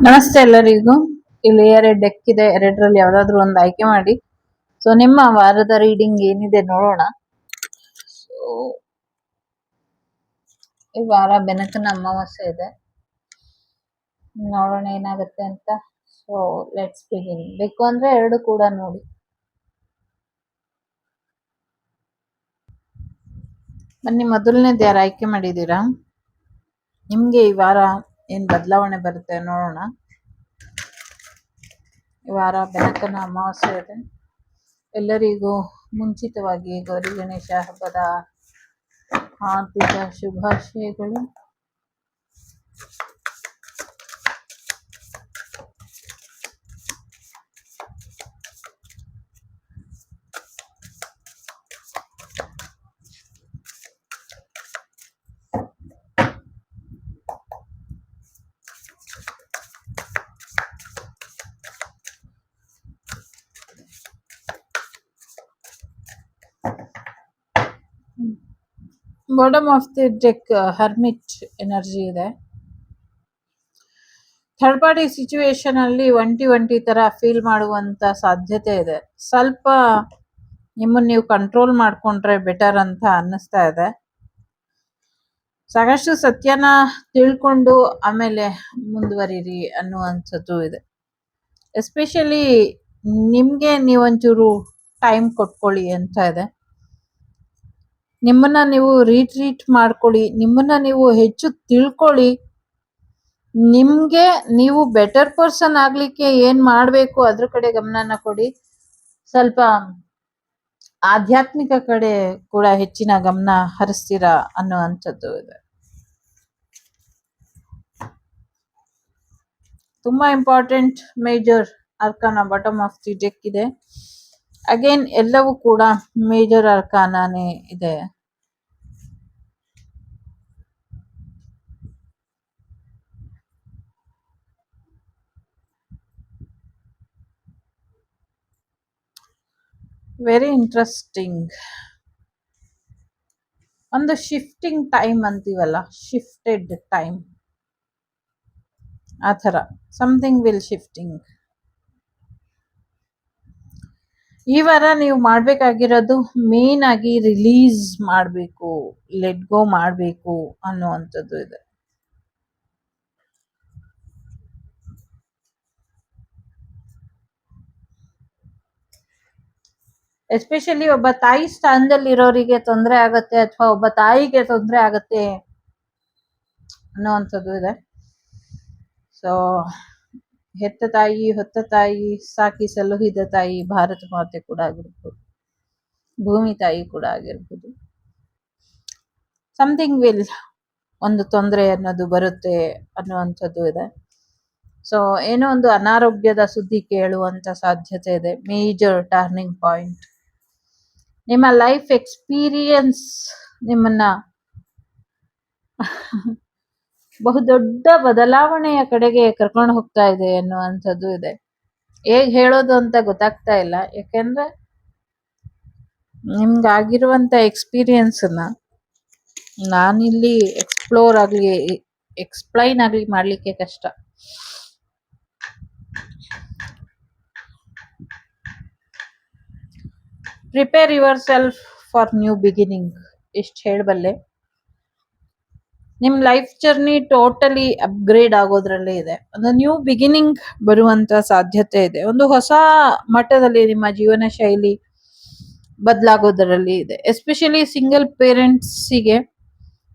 ನಮಸ್ತೆ ಎಲ್ಲರಿಗೂ. ಇಲ್ಲಿ 2 ಡೆಕ್ ಇದೆ, ಎರಡರಲ್ಲಿ ಯಾವ್ದಾದ್ರು ಒಂದು ಆಯ್ಕೆ ಮಾಡಿ. ಸೊ ನಿಮ್ಮ ವಾರದ ರೀಡಿಂಗ್ ಏನಿದೆ ನೋಡೋಣ. ಸೊ ಈ ವಾರ ಬೆನಕನ ಅಮಾವಾಸ್ಯೆ ಇದೆ, ನೋಡೋಣ ಏನಾಗುತ್ತೆ ಅಂತ. So let's begin. ಬೇಕು ಅಂದ್ರೆ 2 ಕೂಡ ನೋಡಿ. ಬನ್ನಿ, ಮೊದಲನೇದು ಯಾರು ಆಯ್ಕೆ ಮಾಡಿದ್ದೀರಾ, ನಿಮ್ಗೆ ಈ ವಾರ ಏನ್ ಬದಲಾವಣೆ ಬರುತ್ತೆ ನೋಡೋಣ. ಈ ವಾರ ಬೆನಕನ ಅಮಾವಾಸ್ಯೆ ಇದೆ. ಎಲ್ಲರಿಗೂ ಮುಂಚಿತವಾಗಿ ಗೌರಿ ಗಣೇಶ ಹಬ್ಬದ ಹಾರ್ದಿಕ ಶುಭಾಶಯಗಳು. Bottom of the deck hermit energy ಇದೆ. ಥರ್ಡ್ ಪಾರ್ಟಿ ಸಿಚುವೇಶನ್ ಅಲ್ಲಿ ಒಂಟಿ ತರ ಫೀಲ್ ಮಾಡುವಂತ ಸಾಧ್ಯತೆ ಇದೆ. ಸ್ವಲ್ಪ ನಿಮ್ಮನ್ನ ನೀವು ಕಂಟ್ರೋಲ್ ಮಾಡ್ಕೊಂಡ್ರೆ ಬೆಟರ್ ಅಂತ ಅನ್ನಿಸ್ತಾ ಇದೆ. ಸಾಕಷ್ಟು ಸತ್ಯನ ತಿಳ್ಕೊಂಡು ಆಮೇಲೆ ಮುಂದುವರಿರಿ ಅನ್ನುವಂಥದ್ದು ಇದೆ. ಎಸ್ಪೆಷಲಿ ನಿಮ್ಗೆ ನೀವೊಂಚೂರು ಟೈಮ್ ಕೊಟ್ಕೊಳ್ಳಿ ಅಂತ ಇದೆ. ನಿಮ್ಮನ್ನ ನೀವು ರೀಟ್ರೀಟ್ ಮಾಡ್ಕೊಳ್ಳಿ, ನಿಮ್ಮನ್ನ ನೀವು ಹೆಚ್ಚು ತಿಳ್ಕೊಳ್ಳಿ. ನಿಮ್ಗೆ ನೀವು ಬೆಟರ್ ಪರ್ಸನ್ ಆಗ್ಲಿಕ್ಕೆ ಏನ್ ಮಾಡ್ಬೇಕು ಅದ್ರ ಕಡೆ ಗಮನನ ಕೊಡಿ. ಸ್ವಲ್ಪ ಆಧ್ಯಾತ್ಮಿಕ ಕಡೆ ಕೂಡ ಹೆಚ್ಚಿನ ಗಮನ ಹರಿಸ್ತೀರಾ ಅನ್ನುವಂಥದ್ದು ಇದೆ. ತುಂಬಾ important major arcana bottom of the deck ಇದೆ. ಅಗೇನ್ ಎಲ್ಲವೂ ಕೂಡ ಮೇಜರ್ ಅರ್ಕಾನಾನೇ ಇದೆ. Very interesting. ಒಂದು ಶಿಫ್ಟಿಂಗ್ ಟೈಮ್ ಅಂತೀವಲ್ಲ, ಶಿಫ್ಟೆಡ್ ಟೈಮ್, ಆ ಥರ ಸಮಥಿಂಗ್ ವಿಲ್ ಶಿಫ್ಟಿಂಗ್. ಈ ವಾರ ನೀವು ಮಾಡ್ಬೇಕಾಗಿರೋದು ಮೇನ್ ಆಗಿ ರಿಲೀಸ್ ಮಾಡಬೇಕು, ಲೆಟ್ ಗೋ ಮಾಡಬೇಕು ಅನ್ನುವಂಥದ್ದು ಇದೆ. ಎಸ್ಪೆಷಲಿ ಒಬ್ಬ ತಾಯಿ ಸ್ಥಾನದಲ್ಲಿ ಇರೋರಿಗೆ ತೊಂದರೆ ಆಗತ್ತೆ, ಅಥವಾ ಒಬ್ಬ ತಾಯಿಗೆ ತೊಂದರೆ ಆಗತ್ತೆ ಅನ್ನುವಂಥದ್ದು ಇದೆ. ಸೊ ಹೆತ್ತ ತಾಯಿ, ಹೊತ್ತ ತಾಯಿ, ಸಾಕಿ ಸಲುಹಿದ ತಾಯಿ, ಭಾರತ ಮಾತೆ ಕೂಡ ಆಗಿರ್ಬೋದು, ಭೂಮಿ ತಾಯಿ ಕೂಡ ಆಗಿರ್ಬೋದು. ಸಮಥಿಂಗ್ ವಿಲ್, ಒಂದು ತೊಂದರೆ ಅನ್ನೋದು ಬರುತ್ತೆ ಅನ್ನುವಂಥದ್ದು ಇದೆ. ಸೊ ಏನೋ ಒಂದು ಅನಾರೋಗ್ಯದ ಸುದ್ದಿ ಕೇಳುವಂತ ಸಾಧ್ಯತೆ ಇದೆ. Major turning point. ನಿಮ್ಮ ಲೈಫ್ ಎಕ್ಸ್ಪೀರಿಯನ್ಸ್ ನಿಮ್ಮನ್ನ ಬಹುದೊಡ್ಡ ಬದಲಾವಣೆಯ ಕಡೆಗೆ ಕರ್ಕೊಂಡು ಹೋಗ್ತಾ ಇದೆ ಅನ್ನುವಂಥದ್ದು ಇದೆ. ಹೇಗ್ ಹೇಳೋದು ಅಂತ ಗೊತ್ತಾಗ್ತಾ ಇಲ್ಲ, ಯಾಕೆಂದ್ರೆ ನಿಮ್ಗಾಗಿರುವಂತ ಎಕ್ಸ್ಪೀರಿಯನ್ಸ್ನ ನಾನಿಲ್ಲಿ ಎಕ್ಸ್ಪ್ಲೈನ್ ಆಗ್ಲಿ ಮಾಡ್ಲಿಕ್ಕೆ ಕಷ್ಟ. Prepare your self for new beginning, ಇಷ್ಟು ಹೇಳಬಲ್ಲೆ. ನಿಮ್ ಲೈಫ್ ಜರ್ನಿ ಟೋಟಲಿ ಅಪ್ಗ್ರೇಡ್ ಆಗೋದ್ರಲ್ಲೇ ಇದೆ. ಒಂದು ನ್ಯೂ ಬಿಗಿನಿಂಗ್ ಬರುವಂತ ಸಾಧ್ಯತೆ ಇದೆ. ಒಂದು ಹೊಸ ಮಟ್ಟದಲ್ಲಿ ನಿಮ್ಮ ಜೀವನ ಶೈಲಿ ಬದಲಾಗೋದ್ರಲ್ಲಿ ಇದೆ. ಎಸ್ಪೆಷಲಿ ಸಿಂಗಲ್ ಪೇರೆಂಟ್ಸಿಗೆ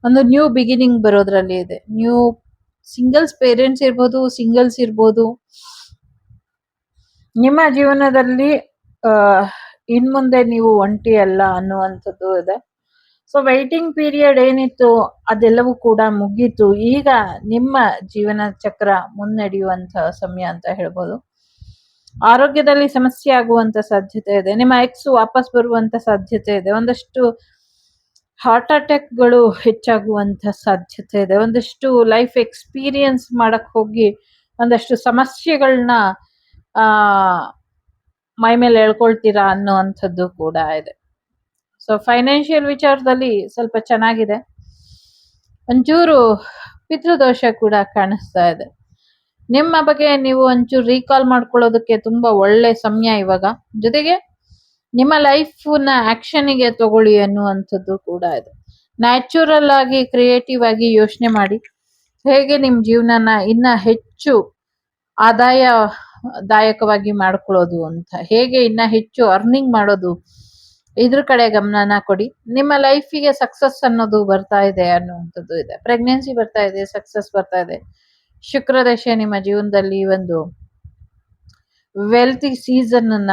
ಒಂದು ನ್ಯೂ ಬಿಗಿನಿಂಗ್ ಬರೋದ್ರಲ್ಲಿ ಇದೆ. ನ್ಯೂ ಸಿಂಗಲ್ಸ್ ಪೇರೆಂಟ್ಸ್ ಇರ್ಬೋದು, ಸಿಂಗಲ್ಸ್ ಇರ್ಬೋದು, ನಿಮ್ಮ ಜೀವನದಲ್ಲಿ ಇನ್ಮುಂದೆ ನೀವು ಒಂಟಿ ಅಲ್ಲ ಅನ್ನುವಂಥದ್ದು ಇದೆ. ಸೊ ವೈಟಿಂಗ್ ಪೀರಿಯಡ್ ಏನಿತ್ತು ಅದೆಲ್ಲವೂ ಕೂಡ ಮುಗೀತು. ಈಗ ನಿಮ್ಮ ಜೀವನ ಚಕ್ರ ಮುನ್ನಡೆಯುವಂತಹ ಸಮಯ ಅಂತ ಹೇಳ್ಬೋದು. ಆರೋಗ್ಯದಲ್ಲಿ ಸಮಸ್ಯೆ ಆಗುವಂತ ಸಾಧ್ಯತೆ ಇದೆ. ನಿಮ್ಮ ಎಕ್ಸ್ ವಾಪಸ್ ಬರುವಂತ ಸಾಧ್ಯತೆ ಇದೆ. ಒಂದಷ್ಟು ಹಾರ್ಟ್ ಅಟ್ಯಾಕ್ಗಳು ಹೆಚ್ಚಾಗುವಂತ ಸಾಧ್ಯತೆ ಇದೆ. ಒಂದಷ್ಟು ಲೈಫ್ ಎಕ್ಸ್ಪೀರಿಯನ್ಸ್ ಮಾಡಕ್ ಹೋಗಿ ಒಂದಷ್ಟು ಸಮಸ್ಯೆಗಳನ್ನ ಮೈ ಮೇಲೆ ಎಳ್ಕೊಳ್ತೀರಾ ಅನ್ನುವಂಥದ್ದು ಕೂಡ ಇದೆ. ಸೊ ಫೈನಾನ್ಷಿಯಲ್ ವಿಚಾರದಲ್ಲಿ ಸ್ವಲ್ಪ ಚೆನ್ನಾಗಿದೆ. ಒಂಚೂರು ಪಿತೃದೋಷ ಕೂಡ ಕಾಣಿಸ್ತಾ ಇದೆ. ನಿಮ್ಮ ಬಗ್ಗೆ ನೀವು ಒಂಚೂರು ರೀಕಾಲ್ ಮಾಡ್ಕೊಳ್ಳೋದಕ್ಕೆ ತುಂಬಾ ಒಳ್ಳೆ ಸಮಯ ಇವಾಗ. ಜೊತೆಗೆ ನಿಮ್ಮ ಲೈಫ್ನ ಆಕ್ಷನ್ಗೆ ತಗೊಳ್ಳಿ ಅನ್ನುವಂಥದ್ದು ಕೂಡ ಇದೆ. ನ್ಯಾಚುರಲ್ ಆಗಿ ಕ್ರಿಯೇಟಿವ್ ಆಗಿ ಯೋಚನೆ ಮಾಡಿ ಹೇಗೆ ನಿಮ್ಮ ಜೀವನನ ಇನ್ನ ಹೆಚ್ಚು ಆದಾಯದಾಯಕವಾಗಿ ಮಾಡ್ಕೊಳ್ಳೋದು ಅಂತ, ಹೇಗೆ ಇನ್ನ ಹೆಚ್ಚು ಅರ್ನಿಂಗ್ ಮಾಡೋದು, ಇದ್ರ ಕಡೆ ಗಮನನ ಕೊಡಿ. ನಿಮ್ಮ ಲೈಫಿಗೆ ಸಕ್ಸಸ್ ಅನ್ನೋದು ಬರ್ತಾ ಇದೆ ಅನ್ನುವಂಥದ್ದು ಇದೆ. ಪ್ರೆಗ್ನೆನ್ಸಿ ಬರ್ತಾ ಇದೆ, ಸಕ್ಸಸ್ ಬರ್ತಾ ಇದೆ. ಶುಕ್ರ ದಶೆ ನಿಮ್ಮ ಜೀವನದಲ್ಲಿ ಒಂದು ವೆಲ್ತಿ ಸೀಸನ್ ಅನ್ನ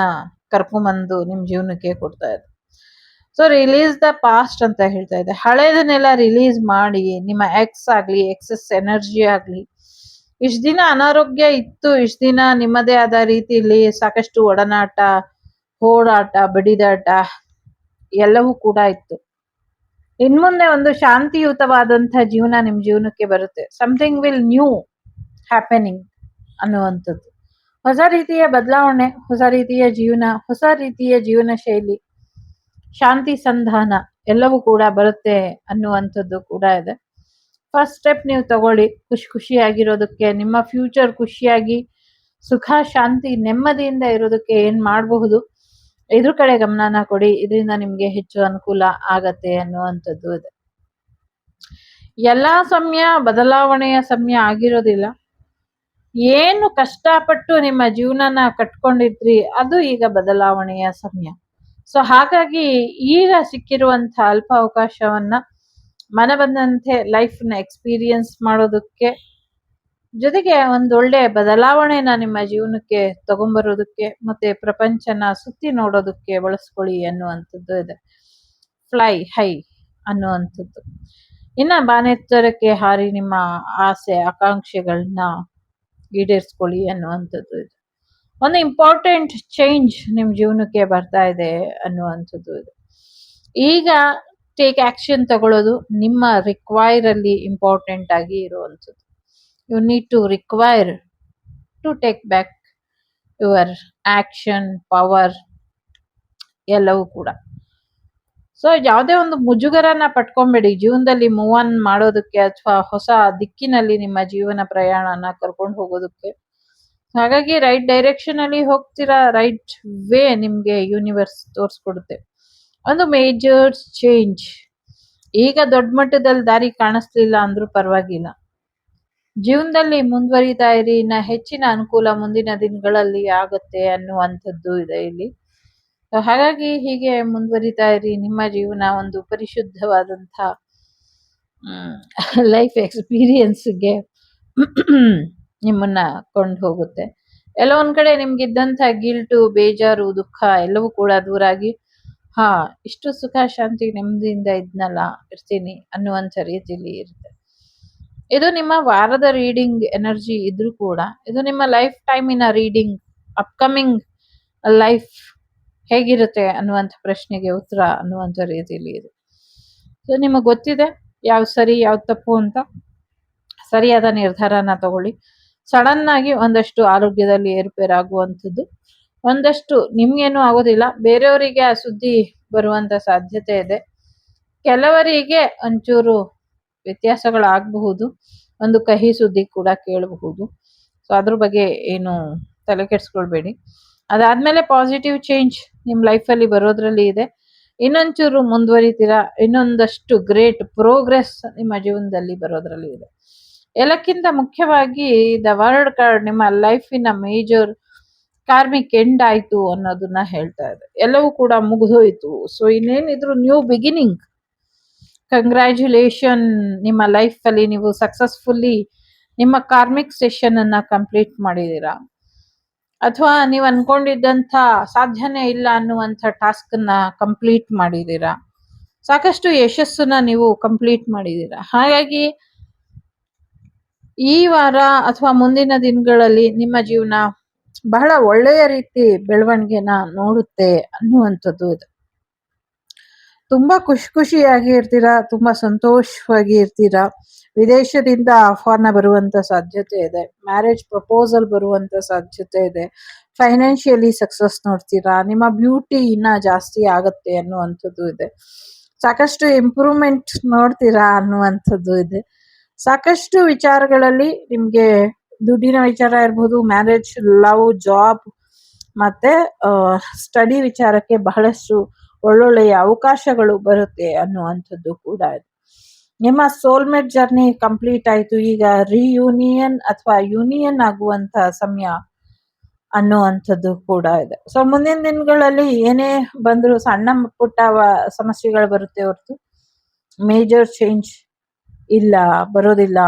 ಕರ್ಕೊಂಬಂದು ನಿಮ್ ಜೀವನಕ್ಕೆ ಕೊಡ್ತಾ ಇದೆ. ಸೊ ರಿಲೀಸ್ ದ ಪಾಸ್ಟ್ ಅಂತ ಹೇಳ್ತಾ ಇದೆ. ಹಳೇದನ್ನೆಲ್ಲ ರಿಲೀಸ್ ಮಾಡಿ, ನಿಮ್ಮ ಎಕ್ಸ್ ಆಗ್ಲಿ, ಎಕ್ಸಸ್ ಎನರ್ಜಿ ಆಗ್ಲಿ, ಇಷ್ಟ ದಿನ ಅನಾರೋಗ್ಯ ಇತ್ತು, ಇಷ್ಟ ದಿನ ನಿಮ್ಮದೇ ಆದ ರೀತಿಯಲ್ಲಿ ಸಾಕಷ್ಟು ಒಡನಾಟ, ಹೋರಾಟ, ಬಡಿದಾಟ ಎಲ್ಲವೂ ಕೂಡ ಇತ್ತು. ಇನ್ಮುಂದೆ ಒಂದು ಶಾಂತಿಯುತವಾದಂತಹ ಜೀವನ ನಿಮ್ ಜೀವನಕ್ಕೆ ಬರುತ್ತೆ. ಸಮಥಿಂಗ್ ವಿಲ್ ನ್ಯೂ ಹ್ಯಾಪನಿಂಗ್ ಅನ್ನುವಂಥದ್ದು. ಹೊಸ ರೀತಿಯ ಬದಲಾವಣೆ, ಹೊಸ ರೀತಿಯ ಜೀವನ, ಹೊಸ ರೀತಿಯ ಜೀವನ ಶೈಲಿ, ಶಾಂತಿ ಸಂಧಾನ ಎಲ್ಲವೂ ಕೂಡ ಬರುತ್ತೆ ಅನ್ನುವಂಥದ್ದು ಕೂಡ ಇದೆ. ಫಸ್ಟ್ ಸ್ಟೆಪ್ ನೀವು ತಗೊಳ್ಳಿ ಖುಷಿಯಾಗಿರೋದಕ್ಕೆ. ನಿಮ್ಮ ಫ್ಯೂಚರ್ ಖುಷಿಯಾಗಿ ಸುಖ, ಶಾಂತಿ, ನೆಮ್ಮದಿಯಿಂದ ಇರೋದಕ್ಕೆ ಏನ್ ಮಾಡಬಹುದು ಇದ್ರ ಕಡೆ ಗಮನನ ಕೊಡಿ. ಇದರಿಂದ ನಿಮ್ಗೆ ಹೆಚ್ಚು ಅನುಕೂಲ ಆಗತ್ತೆ ಅನ್ನುವಂಥದ್ದು ಇದೆ. ಎಲ್ಲಾ ಸಮಯ ಬದಲಾವಣೆಯ ಸಮಯ ಆಗಿರೋದಿಲ್ಲ. ಏನು ಕಷ್ಟಪಟ್ಟು ನಿಮ್ಮ ಜೀವನನ ಕಟ್ಕೊಂಡಿದ್ರಿ ಅದು ಈಗ ಬದಲಾವಣೆಯ ಸಮಯ. ಸೊ ಹಾಗಾಗಿ ಈಗ ಸಿಕ್ಕಿರುವಂತ ಅಲ್ಪ ಅವಕಾಶವನ್ನ ಮನ ಬಂದಂತೆ ಲೈಫ್ ನ ಎಕ್ಸ್ಪೀರಿಯನ್ಸ್ ಮಾಡೋದಕ್ಕೆ, ಜೊತೆಗೆ ಒಂದೊಳ್ಳೆ ಬದಲಾವಣೆನ ನಿಮ್ಮ ಜೀವನಕ್ಕೆ ತಗೊಂಬರೋದಕ್ಕೆ, ಮತ್ತೆ ಪ್ರಪಂಚನ ಸುತ್ತಿ ನೋಡೋದಕ್ಕೆ ಬಳಸ್ಕೊಳ್ಳಿ ಅನ್ನುವಂಥದ್ದು ಇದೆ. ಫ್ಲೈ ಹೈ ಅನ್ನುವಂಥದ್ದು. ಇನ್ನ ಬಾನೆತ್ತರಕ್ಕೆ ಹಾರಿ ನಿಮ್ಮ ಆಸೆ ಆಕಾಂಕ್ಷೆಗಳನ್ನ ಈಡೇರಿಸ್ಕೊಳ್ಳಿ ಅನ್ನುವಂಥದ್ದು ಇದೆ. ಒಂದು ಇಂಪಾರ್ಟೆಂಟ್ ಚೇಂಜ್ ನಿಮ್ ಜೀವನಕ್ಕೆ ಬರ್ತಾ ಇದೆ ಅನ್ನುವಂಥದ್ದು ಇದೆ. ಈಗ ಟೇಕ್ ಆಕ್ಷನ್ ತಗೊಳ್ಳೋದು ನಿಮ್ಮ ರಿಕ್ವೈರ್ ಅಲ್ಲಿ ಇಂಪಾರ್ಟೆಂಟ್ ಆಗಿ ಇರುವಂಥದ್ದು. You need to require to take back your action power ಎಲ್ಲವೂ ಕೂಡ. ಸೊ ಯಾವುದೇ ಒಂದು ಮುಜುಗರನ ಪಟ್ಕೊಂಬೇಡಿ ಜೀವನದಲ್ಲಿ ಮೂವ್ ಆನ್ ಮಾಡೋದಕ್ಕೆ, ಅಥವಾ ಹೊಸ ದಿಕ್ಕಿನಲ್ಲಿ ನಿಮ್ಮ ಜೀವನ ಪ್ರಯಾಣನ ಕರ್ಕೊಂಡು ಹೋಗೋದಕ್ಕೆ. ಹಾಗಾಗಿ ರೈಟ್ ಡೈರೆಕ್ಷನ್ ಅಲ್ಲಿ ಹೋಗ್ತೀರಾ, ರೈಟ್ ವೇ ನಿಮ್ಗೆ ಯೂನಿವರ್ಸ್ ತೋರಿಸ್ಕೊಡುತ್ತೆ. ಒಂದು ಮೇಜರ್ ಚೇಂಜ್. ಈಗ ದೊಡ್ಡ ಮಟ್ಟದಲ್ಲಿ ದಾರಿ ಕಾಣಿಸ್ಲಿಲ್ಲ ಅಂದ್ರೂ ಪರವಾಗಿಲ್ಲ, ಜೀವನದಲ್ಲಿ ಮುಂದುವರಿತಾ ಇರಿ. ಇನ್ನ ಹೆಚ್ಚಿನ ಅನುಕೂಲ ಮುಂದಿನ ದಿನಗಳಲ್ಲಿ ಆಗತ್ತೆ ಅನ್ನುವಂಥದ್ದು ಇದೆ ಇಲ್ಲಿ. ಹಾಗಾಗಿ ಹೀಗೆ ಮುಂದುವರಿತಾ ಇರಿ. ನಿಮ್ಮ ಜೀವನ ಒಂದು ಪರಿಶುದ್ಧವಾದಂಥ ಲೈಫ್ ಎಕ್ಸ್ಪೀರಿಯನ್ಸ್ಗೆ ನಿಮ್ಮನ್ನ ಕೊಂಡು ಹೋಗುತ್ತೆ. ಎಲ್ಲ ಒಂದ್ ಕಡೆ ನಿಮ್ಗಿದ್ದಂಥ ಗಿಲ್ಟು, ಬೇಜಾರು, ದುಃಖ ಎಲ್ಲವೂ ಕೂಡ ದೂರಾಗಿ, ಹಾ ಇಷ್ಟು ಸುಖ ಶಾಂತಿ ನೆಮ್ಮದಿಯಿಂದ ಇರ್ತೀನಿ ಅನ್ನುವಂಥ ರೀತಿಯಲ್ಲಿ ಇರುತ್ತೆ. ಇದು ನಿಮ್ಮ ವಾರದ ರೀಡಿಂಗ್ ಎನರ್ಜಿ ಇದ್ರೂ ಕೂಡ ಇದು ನಿಮ್ಮ ಲೈಫ್ ಟೈಮಿನ ರೀಡಿಂಗ್. ಅಪ್ಕಮಿಂಗ್ ಲೈಫ್ ಹೇಗಿರುತ್ತೆ ಅನ್ನುವಂಥ ಪ್ರಶ್ನೆಗೆ ಉತ್ತರ ಅನ್ನುವಂಥ ರೀತಿಯಲ್ಲಿ ಇದೆ. ಸೊ ನಿಮಗೆ ಗೊತ್ತಿದೆ ಯಾವ್ದು ಸರಿ ಯಾವ್ದು ತಪ್ಪು ಅಂತ. ಸರಿಯಾದ ನಿರ್ಧಾರನ ತಗೊಳ್ಳಿ. ಸಡನ್ ಆಗಿ ಒಂದಷ್ಟು ಆರೋಗ್ಯದಲ್ಲಿ ಏರುಪೇರಾಗುವಂಥದ್ದು, ಒಂದಷ್ಟು ನಿಮ್ಗೇನು ಆಗೋದಿಲ್ಲ, ಬೇರೆಯವರಿಗೆ ಆ ಸುದ್ದಿ ಬರುವಂತ ಸಾಧ್ಯತೆ ಇದೆ. ಕೆಲವರಿಗೆ ಒಂಚೂರು ವ್ಯತ್ಯಾಸಗಳಾಗಬಹುದು, ಒಂದು ಕಹಿ ಸುದ್ದಿ ಕೂಡ ಕೇಳಬಹುದು. ಸೊ ಅದ್ರ ಬಗ್ಗೆ ಏನು ತಲೆ ಕೆಡಿಸ್ಕೊಳ್ಬೇಡಿ. ಅದಾದ್ಮೇಲೆ ಪಾಸಿಟಿವ್ ಚೇಂಜ್ ನಿಮ್ ಲೈಫಲ್ಲಿ ಬರೋದ್ರಲ್ಲಿ ಇದೆ. ಇನ್ನೊಂಚೂರು ಮುಂದುವರಿತೀರಾ, ಇನ್ನೊಂದಷ್ಟು ಗ್ರೇಟ್ ಪ್ರೋಗ್ರೆಸ್ ನಿಮ್ಮ ಜೀವನದಲ್ಲಿ ಬರೋದ್ರಲ್ಲಿ ಇದೆ. ಎಲ್ಲಕ್ಕಿಂತ ಮುಖ್ಯವಾಗಿ ದ ವರ್ಲ್ಡ್ ಕಾರ್ಡ್ ನಿಮ್ಮ ಲೈಫಿನ ಮೇಜರ್ ಕಾರ್ಮಿಕ್ ಎಂಡ್ ಆಯ್ತು ಅನ್ನೋದನ್ನ ಹೇಳ್ತಾ ಇದೆ. ಎಲ್ಲವೂ ಕೂಡ ಮುಗಿದೋಯ್ತು. ಸೊ ಇನ್ನೇನಿದ್ರು ನ್ಯೂ ಬಿಗಿನಿಂಗ್. ಕಂಗ್ರ್ಯಾಚುಲೇಷನ್, ನಿಮ್ಮ ಲೈಫ್ ಅಲ್ಲಿ ನೀವು ಸಕ್ಸಸ್ಫುಲ್ಲಿ ನಿಮ್ಮ ಕಾರ್ಮಿಕ್ ಸೆಷನ್ ಅನ್ನ ಕಂಪ್ಲೀಟ್ ಮಾಡಿದೀರಾ, ಅಥವಾ ನೀವು ಅನ್ಕೊಂಡಿದ್ದಂಥ ಸಾಧ್ಯನೇ ಇಲ್ಲ ಅನ್ನುವಂಥ ಟಾಸ್ಕ್ ಅನ್ನ ಕಂಪ್ಲೀಟ್ ಮಾಡಿದೀರಾ, ಸಾಕಷ್ಟು ಯಶಸ್ಸನ್ನ ನೀವು ಕಂಪ್ಲೀಟ್ ಮಾಡಿದೀರಾ. ಹಾಗಾಗಿ ಈ ವಾರ ಅಥವಾ ಮುಂದಿನ ದಿನಗಳಲ್ಲಿ ನಿಮ್ಮ ಜೀವನ ಬಹಳ ಒಳ್ಳೆಯ ರೀತಿ ಬೆಳವಣಿಗೆನ ನೋಡುತ್ತೆ ಅನ್ನುವಂಥದ್ದು ಇದೆ. ತುಂಬಾ ಖುಷಿಯಾಗಿ ಇರ್ತೀರಾ, ತುಂಬಾ ಸಂತೋಷವಾಗಿ ಇರ್ತೀರಾ. ವಿದೇಶದಿಂದ ಆಹ್ವಾನ ಬರುವಂತ ಸಾಧ್ಯತೆ ಇದೆ, ಮ್ಯಾರೇಜ್ ಪ್ರಪೋಸಲ್ ಬರುವಂತ ಸಾಧ್ಯತೆ ಇದೆ, ಫೈನಾನ್ಷಿಯಲಿ ಸಕ್ಸಸ್ ನೋಡ್ತೀರಾ, ನಿಮ್ಮ ಬ್ಯೂಟಿ ಇನ್ನ ಜಾಸ್ತಿ ಆಗತ್ತೆ ಅನ್ನುವಂಥದ್ದು ಇದೆ, ಸಾಕಷ್ಟು ಇಂಪ್ರೂವ್ಮೆಂಟ್ ನೋಡ್ತೀರಾ ಅನ್ನುವಂಥದ್ದು ಇದೆ. ಸಾಕಷ್ಟು ವಿಚಾರಗಳಲ್ಲಿ ನಿಮ್ಗೆ ದುಡ್ಡಿನ ವಿಚಾರ ಇರ್ಬೋದು, ಮ್ಯಾರೇಜ್, ಲವ್, ಜಾಬ್ ಮತ್ತೆ ಸ್ಟಡಿ ವಿಚಾರಕ್ಕೆ ಬಹಳಷ್ಟು ಒಳ್ಳೊಳ್ಳೆಯ ಅವಕಾಶಗಳು ಬರುತ್ತೆ ಅನ್ನುವಂಥದ್ದು ಕೂಡ ಇದೆ. ನಿಮ್ಮ ಸೋಲ್ಮೇಟ್ ಜರ್ನಿ ಕಂಪ್ಲೀಟ್ ಆಯ್ತು, ಈಗ ರಿಯೂನಿಯನ್ ಅಥವಾ ಯೂನಿಯನ್ ಆಗುವಂತ ಸಮಯ ಅನ್ನುವಂಥದ್ದು ಕೂಡ ಇದೆ. ಸೊ ಮುಂದಿನ ದಿನಗಳಲ್ಲಿ ಏನೇ ಬಂದ್ರು ಸಣ್ಣ ಪುಟ್ಟ ಸಮಸ್ಯೆಗಳು ಬರುತ್ತೆ ಹೊರತು ಮೇಜರ್ ಚೇಂಜ್ ಇಲ್ಲ, ಬರೋದಿಲ್ಲ.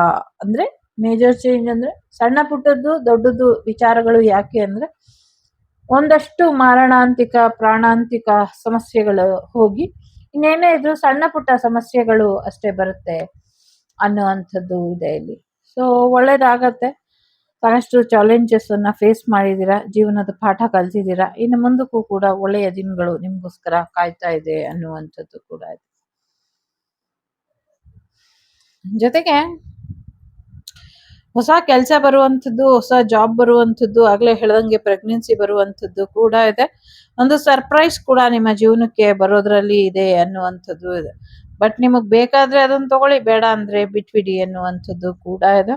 ಅಂದ್ರೆ ಮೇಜರ್ ಚೇಂಜ್ ಅಂದ್ರೆ ಸಣ್ಣ ಪುಟ್ಟದ್ದು ದೊಡ್ಡದು ವಿಚಾರಗಳು ಯಾಕೆ ಅಂದ್ರೆ ಒಂದಷ್ಟು ಮಾರಣಾಂತಿಕ ಪ್ರಾಣಾಂತಿಕ ಸಮಸ್ಯೆಗಳು ಹೋಗಿ ಇನ್ನೇನೇ ಇದ್ರು ಸಣ್ಣ ಪುಟ್ಟ ಸಮಸ್ಯೆಗಳು ಅಷ್ಟೇ ಬರುತ್ತೆ ಅನ್ನುವಂಥದ್ದು ಇದೆ ಇಲ್ಲಿ. ಸೊ ಒಳ್ಳೇದಾಗತ್ತೆ. ಸಾಕಷ್ಟು ಚಾಲೆಂಜಸ್ ಅನ್ನ ಫೇಸ್ ಮಾಡಿದೀರಾ, ಜೀವನದ ಪಾಠ ಕಲ್ತಿದ್ದೀರಾ. ಇನ್ನು ಮುಂದಕ್ಕೂ ಕೂಡ ಒಳ್ಳೆಯ ದಿನಗಳು ನಿಮ್ಗೋಸ್ಕರ ಕಾಯ್ತಾ ಇದೆ ಅನ್ನುವಂಥದ್ದು ಕೂಡ ಇದೆ. ಜೊತೆಗೆ ಹೊಸ ಕೆಲಸ ಬರುವಂಥದ್ದು, ಹೊಸ ಜಾಬ್ ಬರುವಂಥದ್ದು, ಆಗ್ಲೇ ಹೇಳ್ದಂಗೆ ಪ್ರೆಗ್ನೆನ್ಸಿ ಬರುವಂಥದ್ದು ಕೂಡ ಇದೆ. ಒಂದು ಸರ್ಪ್ರೈಸ್ ಕೂಡ ನಿಮ್ಮ ಜೀವನಕ್ಕೆ ಬರೋದ್ರಲ್ಲಿ ಇದೆ ಅನ್ನುವಂಥದ್ದು ಇದೆ. ಬಟ್ ನಿಮಗ್ ಬೇಕಾದ್ರೆ ಅದನ್ನ ತಗೊಳ್ಳಿ, ಬೇಡ ಅಂದ್ರೆ ಬಿಟ್ಬಿಡಿ ಅನ್ನುವಂಥದ್ದು ಕೂಡ ಇದೆ.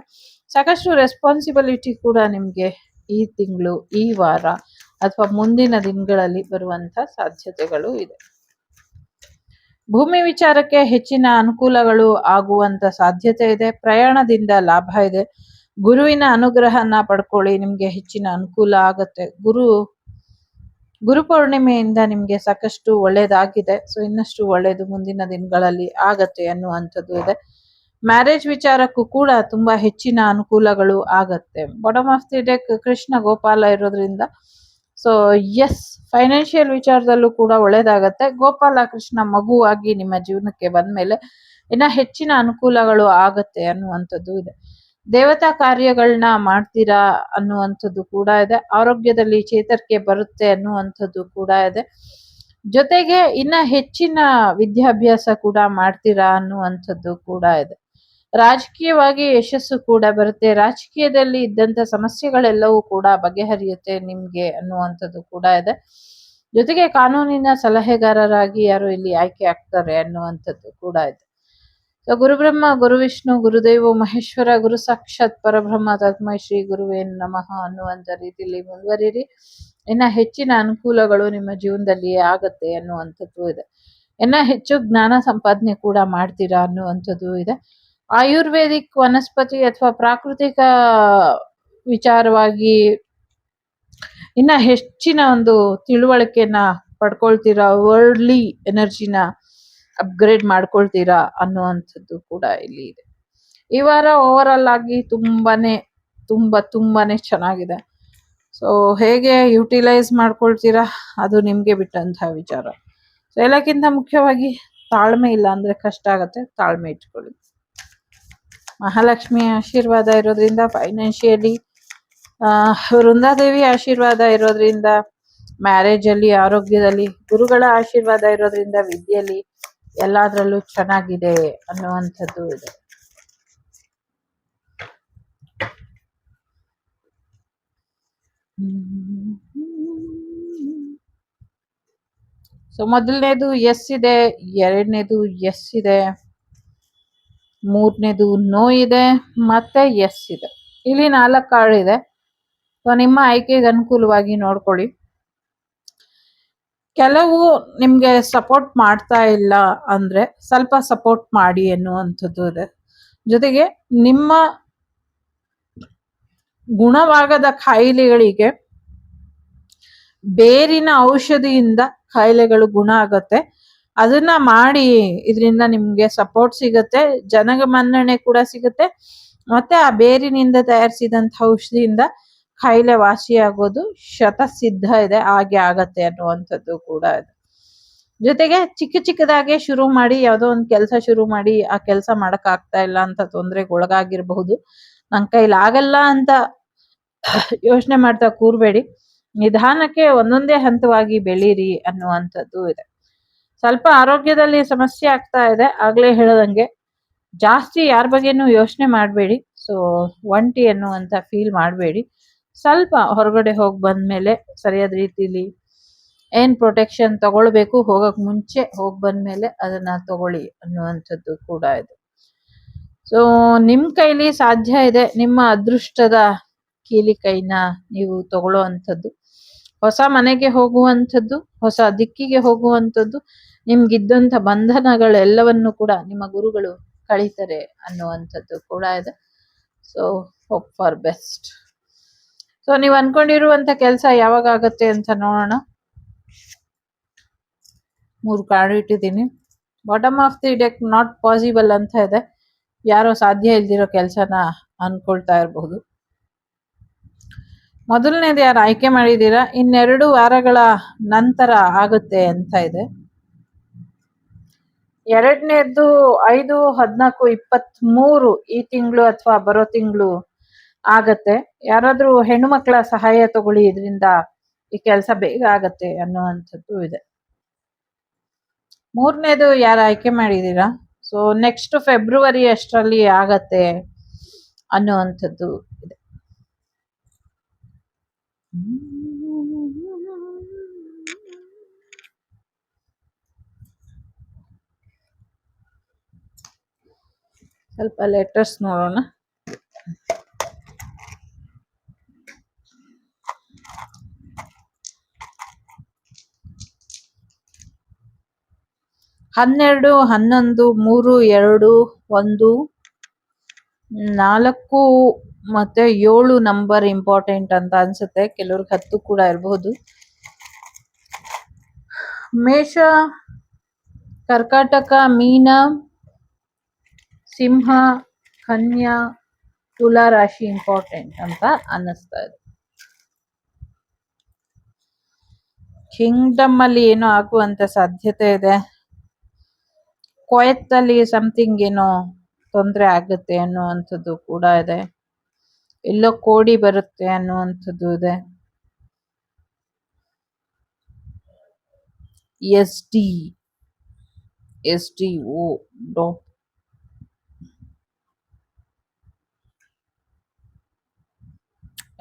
ಸಾಕಷ್ಟು ರೆಸ್ಪಾನ್ಸಿಬಿಲಿಟಿ ಕೂಡ ನಿಮ್ಗೆ ಈ ತಿಂಗಳು, ಈ ವಾರ ಅಥವಾ ಮುಂದಿನ ದಿನಗಳಲ್ಲಿ ಬರುವಂತ ಸಾಧ್ಯತೆಗಳು ಇದೆ. ಭೂಮಿ ವಿಚಾರಕ್ಕೆ ಹೆಚ್ಚಿನ ಅನುಕೂಲಗಳು ಆಗುವಂತ ಸಾಧ್ಯತೆ ಇದೆ. ಪ್ರಯಾಣದಿಂದ ಲಾಭ ಇದೆ. ಗುರುವಿನ ಅನುಗ್ರಹನ ಪಡ್ಕೊಳ್ಳಿ, ನಿಮ್ಗೆ ಹೆಚ್ಚಿನ ಅನುಕೂಲ ಆಗತ್ತೆ. ಗುರು ಪೌರ್ಣಿಮೆಯಿಂದ ನಿಮ್ಗೆ ಸಾಕಷ್ಟು ಒಳ್ಳೇದಾಗಿದೆ. ಸೊ ಇನ್ನಷ್ಟು ಒಳ್ಳೇದು ಮುಂದಿನ ದಿನಗಳಲ್ಲಿ ಆಗತ್ತೆ ಅನ್ನುವಂಥದ್ದು ಇದೆ. ಮ್ಯಾರೇಜ್ ವಿಚಾರಕ್ಕೂ ಕೂಡ ತುಂಬಾ ಹೆಚ್ಚಿನ ಅನುಕೂಲಗಳು ಆಗತ್ತೆ. Bottom of the deck Krishna Gopala ಇರೋದ್ರಿಂದ ಸೊ ಎಸ್, ಫೈನಾನ್ಷಿಯಲ್ ವಿಚಾರದಲ್ಲೂ ಕೂಡ ಒಳ್ಳೇದಾಗತ್ತೆ. ಗೋಪಾಲ ಕೃಷ್ಣ ಮಗುವಾಗಿ ನಿಮ್ಮ ಜೀವನಕ್ಕೆ ಬಂದ್ಮೇಲೆ ಇನ್ನ ಹೆಚ್ಚಿನ ಅನುಕೂಲಗಳು ಆಗತ್ತೆ ಅನ್ನುವಂಥದ್ದು ಇದೆ. ದೇವತಾ ಕಾರ್ಯಗಳನ್ನ ಮಾಡ್ತೀರಾ ಅನ್ನುವಂಥದ್ದು ಕೂಡ ಇದೆ. ಆರೋಗ್ಯದಲ್ಲಿ ಚೇತರಿಕೆ ಬರುತ್ತೆ ಅನ್ನುವಂಥದ್ದು ಕೂಡ ಇದೆ. ಜೊತೆಗೆ ಇನ್ನ ಹೆಚ್ಚಿನ ವಿದ್ಯಾಭ್ಯಾಸ ಕೂಡ ಮಾಡ್ತೀರಾ ಅನ್ನುವಂಥದ್ದು ಕೂಡ ಇದೆ. ರಾಜಕೀಯವಾಗಿ ಯಶಸ್ಸು ಕೂಡ ಬರುತ್ತೆ. ರಾಜಕೀಯದಲ್ಲಿ ಇದ್ದಂತ ಸಮಸ್ಯೆಗಳೆಲ್ಲವೂ ಕೂಡ ಬಗೆಹರಿಯುತ್ತೆ ನಿಮ್ಗೆ ಅನ್ನುವಂಥದ್ದು ಕೂಡ ಇದೆ. ಜೊತೆಗೆ ಕಾನೂನಿನ ಸಲಹೆಗಾರರಾಗಿ ಯಾರು ಇಲ್ಲಿ ಆಯ್ಕೆ ಆಗ್ತಾರೆ ಅನ್ನುವಂಥದ್ದು ಕೂಡ ಇದೆ. ಸೊ ಗುರು ಬ್ರಹ್ಮ, ಗುರು ವಿಷ್ಣು, ಗುರುದೇವ ಮಹೇಶ್ವರ, ಗುರು ಸಾಕ್ಷಾತ್ ಪರಬ್ರಹ್ಮ ತಸ್ಮೈ ಶ್ರೀ ಗುರುವೇ ನಮಃ ಅನ್ನುವಂತ ರೀತಿಯಲ್ಲಿ ಮುಂದುವರಿರಿ. ಇನ್ನ ಹೆಚ್ಚಿನ ಅನುಕೂಲಗಳು ನಿಮ್ಮ ಜೀವನದಲ್ಲಿ ಆಗತ್ತೆ ಅನ್ನುವಂಥದ್ದು ಇದೆ. ಇನ್ನ ಹೆಚ್ಚು ಜ್ಞಾನ ಸಂಪಾದನೆ ಕೂಡ ಮಾಡ್ತೀರಾ ಅನ್ನುವಂಥದ್ದು ಇದೆ. ಆಯುರ್ವೇದಿಕ್ ವನಸ್ಪತಿ ಅಥವಾ ಪ್ರಾಕೃತಿಕ ವಿಚಾರವಾಗಿ ಇನ್ನ ಹೆಚ್ಚಿನ ಒಂದು ತಿಳುವಳಿಕೆನ ಪಡ್ಕೊಳ್ತೀರಾ. ವರ್ಲ್ಡ್ಲಿ ಎನರ್ಜಿನ ಅಪ್ಗ್ರೇಡ್ ಮಾಡ್ಕೊಳ್ತೀರಾ ಅನ್ನುವಂಥದ್ದು ಕೂಡ ಇಲ್ಲಿ ಇದೆ. ಈ ವಾರ ಓವರ್ ಆಲ್ ಆಗಿ ತುಂಬಾನೇ ಚೆನ್ನಾಗಿದೆ. ಸೊ ಹೇಗೆ ಯುಟಿಲೈಸ್ ಮಾಡ್ಕೊಳ್ತೀರಾ ಅದು ನಿಮ್ಗೆ ಬಿಟ್ಟಂತಹ ವಿಚಾರ. ಸೊ ಎಲ್ಲಕ್ಕಿಂತ ಮುಖ್ಯವಾಗಿ ತಾಳ್ಮೆ ಇಲ್ಲ ಅಂದ್ರೆ ಕಷ್ಟ ಆಗತ್ತೆ, ತಾಳ್ಮೆ ಇಟ್ಕೊಳ್ಳಿ. ಮಹಾಲಕ್ಷ್ಮಿ ಆಶೀರ್ವಾದ ಇರೋದ್ರಿಂದ ಫೈನಾನ್ಷಿಯಲಿ, ವೃಂದಾದೇವಿ ಆಶೀರ್ವಾದ ಇರೋದ್ರಿಂದ ಮ್ಯಾರೇಜ್ ಅಲ್ಲಿ, ಆರೋಗ್ಯದಲ್ಲಿ, ಗುರುಗಳ ಆಶೀರ್ವಾದ ಇರೋದ್ರಿಂದ ವಿದ್ಯೆಯಲ್ಲಿ ಎಲ್ಲಾದ್ರಲ್ಲೂ ಚೆನ್ನಾಗಿದೆ ಅನ್ನುವಂಥದ್ದು ಇದೆ. ಸೊ ಮೊದಲನೇದು ಎಸ್ ಇದೆ, ಎರಡನೇದು ಎಸ್ ಇದೆ, ಮೂರನೇದು ನೋ ಇದೆ, ಮತ್ತೆ ಎಸ್ ಇದೆ. ಇಲ್ಲಿ 4 ಕಾರ್ಡ್ ಇದೆ. ಸೊ ನಿಮ್ಮ ಆಯ್ಕೆಗೆ ಅನುಕೂಲವಾಗಿ ನೋಡ್ಕೊಳ್ಳಿ. ಕೆಲವು ನಿಮ್ಗೆ ಸಪೋರ್ಟ್ ಮಾಡ್ತಾ ಇಲ್ಲ ಅಂದ್ರೆ ಸ್ವಲ್ಪ ಸಪೋರ್ಟ್ ಮಾಡಿ ಎನ್ನುವಂಥದ್ದು ಇದೆ. ಜೊತೆಗೆ ನಿಮ್ಮ ಗುಣವಾಗದ ಕಾಯಿಲೆಗಳಿಗೆ ಬೇರಿನ ಔಷಧಿಯಿಂದ ಕಾಯಿಲೆಗಳು ಗುಣ ಆಗತ್ತೆ. ಅದನ್ನ ಮಾಡಿ, ಇದರಿಂದ ನಿಮ್ಗೆ ಸಪೋರ್ಟ್ ಸಿಗತ್ತೆ, ಜನಗ ಮನ್ನಣೆ ಕೂಡ ಸಿಗುತ್ತೆ. ಮತ್ತೆ ಆ ಬೇರಿನಿಂದ ತಯಾರಿಸಿದಂತ ಔಷಧಿಯಿಂದ ಕಾಯಿಲೆ ವಾಸಿಯಾಗೋದು ಶತಸಿದ್ಧ ಇದೆ, ಹಾಗೆ ಆಗತ್ತೆ ಅನ್ನುವಂಥದ್ದು ಕೂಡ ಇದೆ. ಜೊತೆಗೆ ಚಿಕ್ಕದಾಗೆ ಶುರು ಮಾಡಿ, ಯಾವುದೋ ಒಂದು ಕೆಲಸ ಶುರು ಮಾಡಿ ಆ ಕೆಲಸ ಮಾಡಕ್ ಆಗ್ತಾ ಇಲ್ಲ ಅಂತ ತೊಂದರೆಗೆ ಒಳಗಾಗಿರಬಹುದು. ನನ್ ಕೈಲಿ ಆಗಲ್ಲ ಅಂತ ಯೋಚನೆ ಮಾಡ್ತಾ ಕೂರ್ಬೇಡಿ. ನಿಧಾನಕ್ಕೆ ಒಂದೊಂದೇ ಹಂತವಾಗಿ ಬೆಳೀರಿ ಅನ್ನುವಂಥದ್ದು ಇದೆ. ಸ್ವಲ್ಪ ಆರೋಗ್ಯದಲ್ಲಿ ಸಮಸ್ಯೆ ಆಗ್ತಾ ಇದೆ, ಆಗ್ಲೇ ಹೇಳದಂಗೆ ಜಾಸ್ತಿ ಯಾರ ಬಗ್ಗೆನೂ ಯೋಚನೆ ಮಾಡಬೇಡಿ. ಸೊ ಒಂಟಿ ಅನ್ನುವಂತ ಫೀಲ್ ಮಾಡಬೇಡಿ. ಸ್ವಲ್ಪ ಹೊರಗಡೆ ಹೋಗಿ ಬಂದ್ಮೇಲೆ ಸರಿಯಾದ ರೀತಿಲಿ ಏನ್ ಪ್ರೊಟೆಕ್ಷನ್ ತಗೊಳ್ಬೇಕು, ಹೋಗಕ್ ಮುಂಚೆ ಹೋಗಿ ಬಂದ್ಮೇಲೆ ಅದನ್ನ ತಗೊಳ್ಳಿ ಅನ್ನುವಂಥದ್ದು ಕೂಡ ಇದೆ. ಸೊ ನಿಮ್ಮ ಕೈಲಿ ಸಾಧ್ಯ ಇದೆ ನಿಮ್ಮ ಅದೃಷ್ಟದ ಕೀಲಿ ಕೈನ ನೀವು ತಗೊಳ್ಳೋ ಅಂಥದ್ದು, ಹೊಸ ಮನೆಗೆ ಹೋಗುವಂಥದ್ದು, ಹೊಸ ದಿಕ್ಕಿಗೆ ಹೋಗುವಂಥದ್ದು, ನಿಮ್ಗಿದ್ದಂಥ ಬಂಧನಗಳೆಲ್ಲವನ್ನು ಕೂಡ ನಿಮ್ಮ ಗುರುಗಳು ಕಳೀತಾರೆ ಅನ್ನುವಂಥದ್ದು ಕೂಡ ಇದೆ. So hope for best. So ನೀವು ಅನ್ಕೊಂಡಿರುವಂತ ಕೆಲಸ ಯಾವಾಗ ಆಗತ್ತೆ ಅಂತ ನೋಡೋಣ. 3 ಕಾರ್ಡ್ ಇಟ್ಟಿದ್ದೀನಿ. Bottom of the deck not possible ಅಂತ ಇದೆ. ಯಾರೋ ಸಾಧ್ಯ ಇಲ್ದಿರೋ ಕೆಲಸನ ಅನ್ಕೊಳ್ತಾ ಇರಬಹುದು. ಮೊದಲನೇದು ಯಾರು ಆಯ್ಕೆ ಮಾಡಿದ್ದೀರಾ, 2 ವಾರಗಳ ನಂತರ ಆಗುತ್ತೆ ಅಂತ ಇದೆ. ಎರಡನೇದ್ದು 5, 14, 23 ಈ ತಿಂಗಳು ಅಥವಾ ಬರೋ ತಿಂಗಳು ಆಗತ್ತೆ. ಯಾರಾದ್ರೂ ಹೆಣ್ಣು ಮಕ್ಕಳ ಸಹಾಯ ತಗೊಳ್ಳಿ, ಇದರಿಂದ ಈ ಕೆಲಸ ಬೇಗ ಆಗತ್ತೆ ಅನ್ನುವಂಥದ್ದು ಇದೆ. ಮೂರನೇದು ಯಾರು ಆಯ್ಕೆ ಮಾಡಿದ್ದೀರಾ, ಸೊ ನೆಕ್ಸ್ಟ್ ಫೆಬ್ರವರಿ ಅಷ್ಟರಲ್ಲಿ ಆಗತ್ತೆ ಅನ್ನುವಂಥದ್ದು ಇದೆ. ಸ್ವಲ್ಪ ಲೆಟರ್ಸ್ ನೋಡೋಣ. ಹನ್ನೆರಡು, 11, 3, 2, 1, 4 ಮತ್ತೆ 7 ನಂಬರ್ ಇಂಪಾರ್ಟೆಂಟ್ ಅಂತ ಅನ್ಸುತ್ತೆ. ಕೆಲವ್ರಿಗೆ 10 ಕೂಡ ಇರಬಹುದು. ಮೇಷ, ಕರ್ಕಾಟಕ, ಮೀನ, ಸಿಂಹ, ಕನ್ಯಾ, ತುಲಾ ರಾಶಿ ಇಂಪಾರ್ಟೆಂಟ್ ಅಂತ ಅನ್ನಿಸ್ತಾ ಇದೆ. ಕಿಂಗ್ಡಮ್ ಅಲ್ಲಿ ಏನೋ ಆಗುವಂತ ಸಾಧ್ಯತೆ ಇದೆ. ಕ್ವೈತ್ ಅಲ್ಲಿ ಸಮಥಿಂಗ್ ಏನೋ ತೊಂದರೆ ಆಗುತ್ತೆ ಅನ್ನುವಂಥದ್ದು ಕೂಡ ಇದೆ. ಎಲ್ಲೋ ಕೋಡಿ ಬರುತ್ತೆ ಅನ್ನುವಂಥದ್ದು ಇದೆ. SDO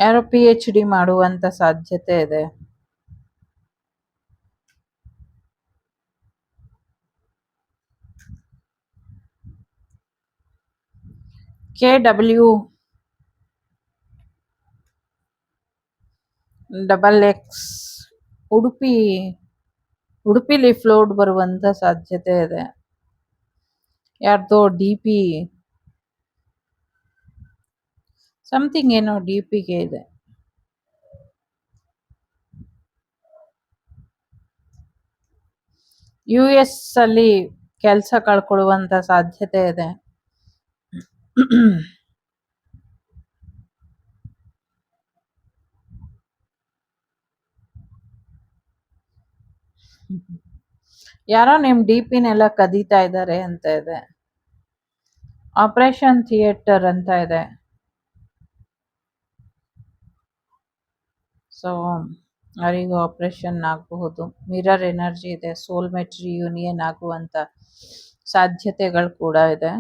ಯಾರೋ PhD ಮಾಡುವಂತ ಸಾಧ್ಯತೆ ಇದೆ. KW XX ಉಡುಪಿಲಿ ಫ್ಲೋಟ್ ಬರುವಂತ ಸಾಧ್ಯತೆ ಇದೆ. ಯಾರ್ದೋ DP ಸಮಥಿಂಗ್ ಏನೋ DPಗೆ ಇದೆ. US ಅಲ್ಲಿ ಕೆಲಸ ಕಳ್ಕೊಳ್ಳುವಂತ ಸಾಧ್ಯತೆ ಇದೆ. ಯಾರೋ ನಿಮ್ DPನೆಲ್ಲ ಕದೀತಾ ಇದ್ದಾರೆ ಅಂತ ಇದೆ. ಆಪರೇಷನ್ ಥಿಯೇಟರ್ ಅಂತ ಇದೆ. ಸೊ ಯಾರಿಗೂ ಆಪರೇಷನ್ ಆಗಬಹುದು. ಮಿರರ್ ಎನರ್ಜಿ ಇದೆ. ಸೋಲ್ಮೇಟ್ ರಿಯೂನಿಯನ್ ಆಗುವಂತ ಸಾಧ್ಯತೆಗಳು ಕೂಡ ಇದೆ.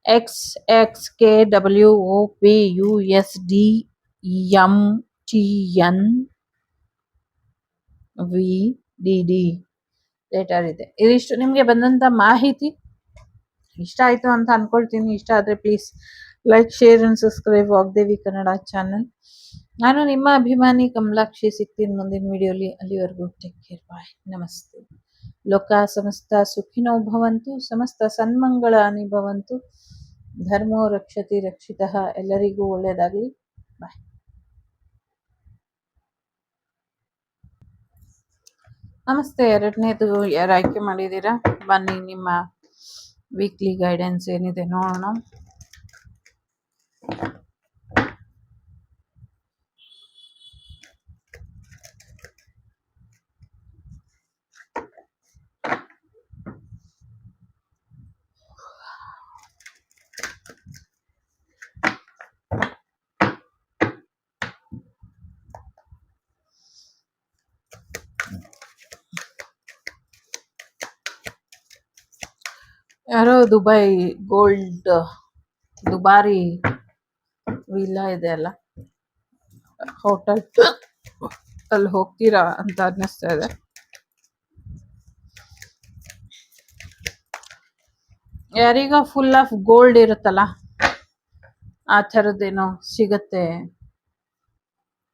XXKWOPUSDMTNVDD ಲೆಟರ್ ಇದೆ. ಇದಿಷ್ಟು ನಿಮಗೆ ಬಂದಂತ ಮಾಹಿತಿ. ಇಷ್ಟ ಆಯ್ತು ಅಂತ ಅನ್ಕೊಳ್ತೀನಿ. ಇಷ್ಟ ಆದ್ರೆ please like, share and subscribe Vagdevi Kannada channel. ನಾನು ನಿಮ್ಮ ಅಭಿಮಾನಿ ಕಮಲಾಕ್ಷಿ. ಸಿಗ್ತೀನಿ ಮುಂದಿನ ವಿಡಿಯೋಲಿ. ಅಲ್ಲಿವರೆಗೂ ಟೇಕ್ ಕೇರ್, ಬಾಯ್, ನಮಸ್ತೆ. ಲೋಕ ಸಮಸ್ತ ಸುಖಿನೋ ಭವಂತು, ಸಮಸ್ತ ಸನ್ಮಂಗಳಾನಿ ಭವಂತು, ಧರ್ಮೋ ರಕ್ಷತಿ ರಕ್ಷಿತಃ. ಎಲ್ಲರಿಗೂ ಒಳ್ಳೆಯದಾಗಲಿ. ಬಾಯ್. ನಮಸ್ತೆ. ಎರಡನೇದು ಯಾರು ಆಯ್ಕೆ ಮಾಡಿದ್ದೀರಾ, ಬನ್ನಿ ನಿಮ್ಮ ವೀಕ್ಲಿ ಗೈಡೆನ್ಸ್ ಏನಿದೆ ನೋಡೋಣ. ಯಾರೋ ದುಬೈ ಗೋಲ್ಡ್ ದುಬಾರಿ ವಿಲ್ಲಾ ಇದೆ ಅಲ್ಲ, ಹೋಟೆಲ್ ಅಲ್ಲಿ ಹೋಗ್ತೀರಾ ಅಂತ ಅನ್ನಿಸ್ತಾ ಇದೆ. ಯಾರೀಗ ಫುಲ್ ಆಫ್ ಗೋಲ್ಡ್ ಇರುತ್ತಲ್ಲ, ಆ ಥರದ್ದೇನೋ ಸಿಗತ್ತೆ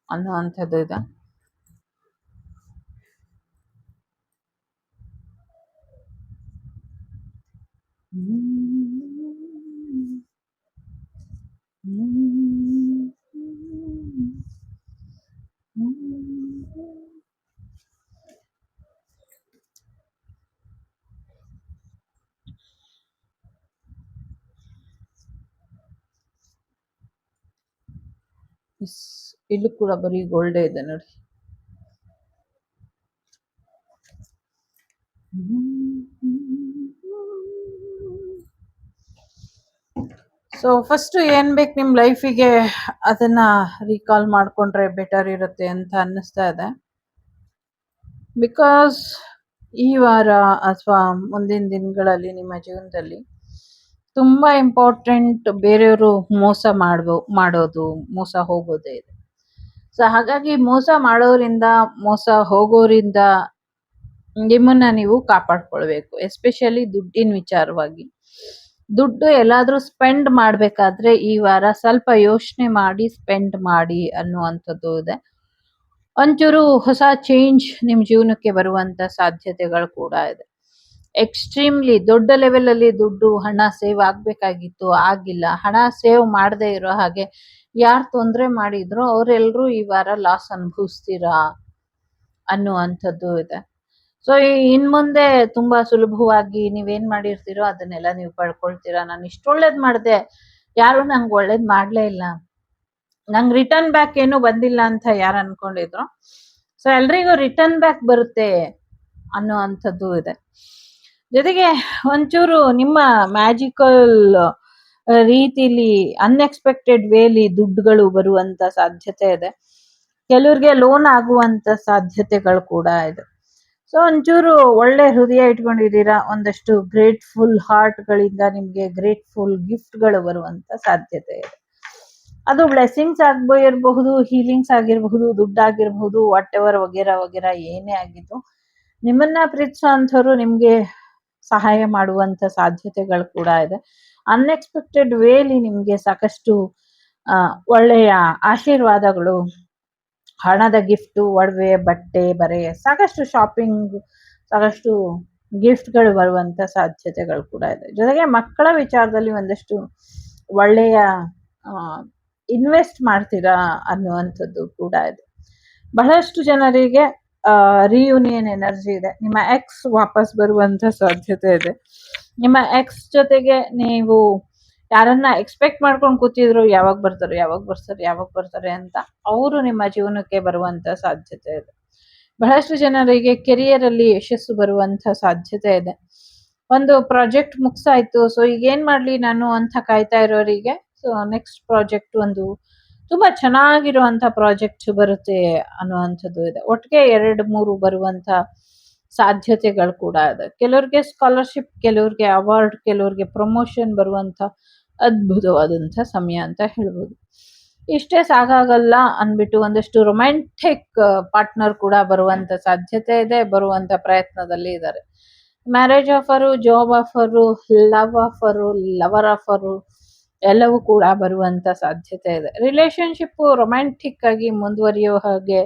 ಅನ್ನೋ ಅಂಥದ್ದು ಇದೆ. ಇಲ್ಲೂ ಕೂಡ ಬರೀ ಗೋಲ್ಡೇ ಇದೆ ನೋಡಿ. ಸೊ ಫಸ್ಟ್ ಏನ್ ಬೇಕು ನಿಮ್ ಲೈಫಿಗೆ ಅದನ್ನ ರೀಕಾಲ್ ಮಾಡ್ಕೊಂಡ್ರೆ ಬೆಟರ್ ಇರುತ್ತೆ ಅಂತ ಅನ್ನಿಸ್ತಾ ಇದೆ. ಬಿಕಾಸ್ ಈ ವಾರ ಅಥವಾ ಮುಂದಿನ ದಿನಗಳಲ್ಲಿ ನಿಮ್ಮ ಜೀವನದಲ್ಲಿ ತುಂಬಾ ಇಂಪಾರ್ಟೆಂಟ್ ಬೇರೆಯವರು ಮೋಸ ಮಾಡೋದು, ಮೋಸ ಹೋಗೋದೇ ಇದೆ. ಸೊ ಹಾಗಾಗಿ ಮೋಸ ಮಾಡೋರಿಂದ, ಮೋಸ ಹೋಗೋರಿಂದ ನಿಮ್ಮನ್ನ ನೀವು ಕಾಪಾಡ್ಕೊಳ್ಬೇಕು. ಎಸ್ಪೆಷಲಿ ದುಡ್ಡಿನ ವಿಚಾರವಾಗಿ. ದುಡ್ಡು ಎಲ್ಲಾದ್ರೂ ಸ್ಪೆಂಡ್ ಮಾಡ್ಬೇಕಾದ್ರೆ ಈ ವಾರ ಸ್ವಲ್ಪ ಯೋಚನೆ ಮಾಡಿ ಸ್ಪೆಂಡ್ ಮಾಡಿ ಅನ್ನುವಂಥದ್ದು ಇದೆ. ಒಂಚೂರು ಹೊಸ ಚೇಂಜ್ ನಿಮ್ ಜೀವನಕ್ಕೆ ಬರುವಂತ ಸಾಧ್ಯತೆಗಳು ಕೂಡ ಇದೆ. ಎಕ್ಸ್ಟ್ರೀಮ್ಲಿ ದೊಡ್ಡ ಲೆವೆಲ್ ಅಲ್ಲಿ ದುಡ್ಡು ಹಣ ಸೇವ್ ಆಗ್ಬೇಕಾಗಿತ್ತು, ಆಗಿಲ್ಲ. ಹಣ ಸೇವ್ ಮಾಡದೇ ಇರೋ ಹಾಗೆ ಯಾರು ತೊಂದರೆ ಮಾಡಿದ್ರು ಅವರೆಲ್ಲರೂ ಈ ವಾರ ಲಾಸ್ ಅನುಭವಿಸ್ತೀರಾ ಅನ್ನುವಂಥದ್ದು ಇದೆ. ಸೊ ಇನ್ ಮುಂದೆ ತುಂಬಾ ಸುಲಭವಾಗಿ ನೀವೇನ್ ಮಾಡಿರ್ತೀರೋ ಅದನ್ನೆಲ್ಲ ನೀವು ಪಡ್ಕೊಳ್ತೀರಾ. ನಾನು ಇಷ್ಟು ಒಳ್ಳೇದ್ ಮಾಡ್ದೆ, ಯಾರು ನಂಗೆ ಒಳ್ಳೇದ್ ಮಾಡ್ಲೇ ಇಲ್ಲ, ನಂಗೆ ರಿಟರ್ನ್ ಬ್ಯಾಕ್ ಏನು ಬಂದಿಲ್ಲ ಅಂತ ಯಾರು ಅನ್ಕೊಂಡಿದ್ರು, ಸೊ ಎಲ್ರಿಗೂ ರಿಟರ್ನ್ ಬ್ಯಾಕ್ ಬರುತ್ತೆ ಅನ್ನೋ ಅಂಥದ್ದು ಇದೆ. ಜೊತೆಗೆ ಒಂಚೂರು ನಿಮ್ಮ ಮ್ಯಾಜಿಕಲ್ ರೀತಿಲಿ ಅನ್ಎಕ್ಸ್ಪೆಕ್ಟೆಡ್ ವೇಲಿ ದುಡ್ಡುಗಳು ಬರುವಂತ ಸಾಧ್ಯತೆ ಇದೆ. ಕೆಲವ್ರಿಗೆ ಲೋನ್ ಆಗುವಂತ ಸಾಧ್ಯತೆಗಳು ಕೂಡ ಇದೆ. ಸೊ ಒಂಚೂರು ಒಳ್ಳೆ ಹೃದಯ ಇಟ್ಕೊಂಡಿದ್ದೀರಾ, ಒಂದಷ್ಟು ಗ್ರೇಟ್ಫುಲ್ ಹಾರ್ಟ್ ಗಳಿಂದ ನಿಮ್ಗೆ ಗ್ರೇಟ್ಫುಲ್ ಗಿಫ್ಟ್ ಗಳು ಬರುವಂತ ಸಾಧ್ಯತೆ ಇದೆ. ಅದು ಬ್ಲೆಸ್ಸಿಂಗ್ಸ್ ಆಗಿರಬಹುದು, ಹೀಲಿಂಗ್ಸ್ ಆಗಿರಬಹುದು, ದುಡ್ಡಾಗಿರಬಹುದು, ವಾಟ್ ಎವರ್ ವಗೇರಾ ವಗೇರಾ ಏನೇ ಆಗಿದ್ದು, ನಿಮ್ಮನ್ನ ಪ್ರೀತಿಸುವಂಥವ್ರು ನಿಮ್ಗೆ ಸಹಾಯ ಮಾಡುವಂತ ಸಾಧ್ಯತೆಗಳು ಕೂಡ ಇದೆ. ಅನ್ಎಕ್ಸ್ಪೆಕ್ಟೆಡ್ ವೇಲಿ ನಿಮ್ಗೆ ಸಾಕಷ್ಟು ಒಳ್ಳೆಯ ಆಶೀರ್ವಾದಗಳು, ಹಣದ ಗಿಫ್ಟು, ಒಡವೆ, ಬಟ್ಟೆ, ಬರೆ, ಸಾಕಷ್ಟು ಶಾಪಿಂಗ್, ಸಾಕಷ್ಟು ಗಿಫ್ಟ್ಗಳು ಬರುವಂತ ಸಾಧ್ಯತೆಗಳು ಕೂಡ ಇದೆ. ಜೊತೆಗೆ ಮಕ್ಕಳ ವಿಚಾರದಲ್ಲಿ ಒಂದಷ್ಟು ಒಳ್ಳೆಯ ಇನ್ವೆಸ್ಟ್ ಮಾಡ್ತೀರಾ ಅನ್ನುವಂಥದ್ದು ಕೂಡ ಇದೆ. ಬಹಳಷ್ಟು ಜನರಿಗೆ ರಿಯೂನಿಯನ್ ಎನರ್ಜಿ ಇದೆ. ನಿಮ್ಮ ಎಕ್ಸ್ ವಾಪಸ್ ಬರುವಂತ ಸಾಧ್ಯತೆ ಇದೆ. ನಿಮ್ಮ ಎಕ್ಸ್ ಜೊತೆಗೆ ನೀವು ಯಾರನ್ನ ಎಕ್ಸ್ಪೆಕ್ಟ್ ಮಾಡ್ಕೊಂಡು ಕೂತಿದ್ರು, ಯಾವಾಗ ಬರ್ತಾರೆ ಯಾವಾಗ ಬರ್ತಾರೆ ಯಾವಾಗ ಬರ್ತಾರೆ ಅಂತ, ಅವರು ನಿಮ್ಮ ಜೀವನಕ್ಕೆ ಬರುವಂತ ಸಾಧ್ಯತೆ ಇದೆ. ಬಹಳಷ್ಟು ಜನರಿಗೆ ಕೆರಿಯರ್ ಅಲ್ಲಿ ಯಶಸ್ಸು ಬರುವಂತ ಸಾಧ್ಯತೆ ಇದೆ. ಒಂದು ಪ್ರಾಜೆಕ್ಟ್ ಮುಗ್ಸಾಯ್ತು, ಸೊ ಈಗ ಏನ್ ಮಾಡ್ಲಿ ನಾನು ಅಂತ ಕಾಯ್ತಾ ಇರೋರಿಗೆ, ಸೊ ನೆಕ್ಸ್ಟ್ ಪ್ರಾಜೆಕ್ಟ್ ಒಂದು ತುಂಬಾ ಚೆನ್ನಾಗಿರುವಂತ ಪ್ರಾಜೆಕ್ಟ್ ಬರುತ್ತೆ ಅನ್ನುವಂಥದ್ದು ಇದೆ. ಒಟ್ಟಿಗೆ 2-3 ಬರುವಂತ ಸಾಧ್ಯತೆಗಳು ಕೂಡ ಇದೆ. ಕೆಲವ್ರಿಗೆ ಸ್ಕಾಲರ್ಶಿಪ್, ಕೆಲವ್ರಿಗೆ ಅವಾರ್ಡ್, ಕೆಲವ್ರಿಗೆ ಪ್ರಮೋಷನ್ ಬರುವಂತ ಅದ್ಭುತವಾದಂತ ಸಮಯ ಅಂತ ಹೇಳ್ಬೋದು. ಇಷ್ಟೇ ಸಾಕಾಗಲ್ಲ ಅನ್ಬಿಟ್ಟು ಒಂದಷ್ಟು ರೊಮ್ಯಾಂಟಿಕ್ ಪಾರ್ಟ್ನರ್ ಕೂಡ ಬರುವಂತ ಸಾಧ್ಯತೆ ಇದೆ, ಬರುವಂತ ಪ್ರಯತ್ನದಲ್ಲಿ ಇದ್ದಾರೆ. Marriage offer, job offer, love offer, lover offer ಎಲ್ಲವೂ ಕೂಡ ಬರುವಂತ ಸಾಧ್ಯತೆ ಇದೆ. ರಿಲೇಶನ್ಶಿಪ್ ರೊಮ್ಯಾಂಟಿಕ್ ಆಗಿ ಮುಂದುವರಿಯೋ ಹಾಗೆ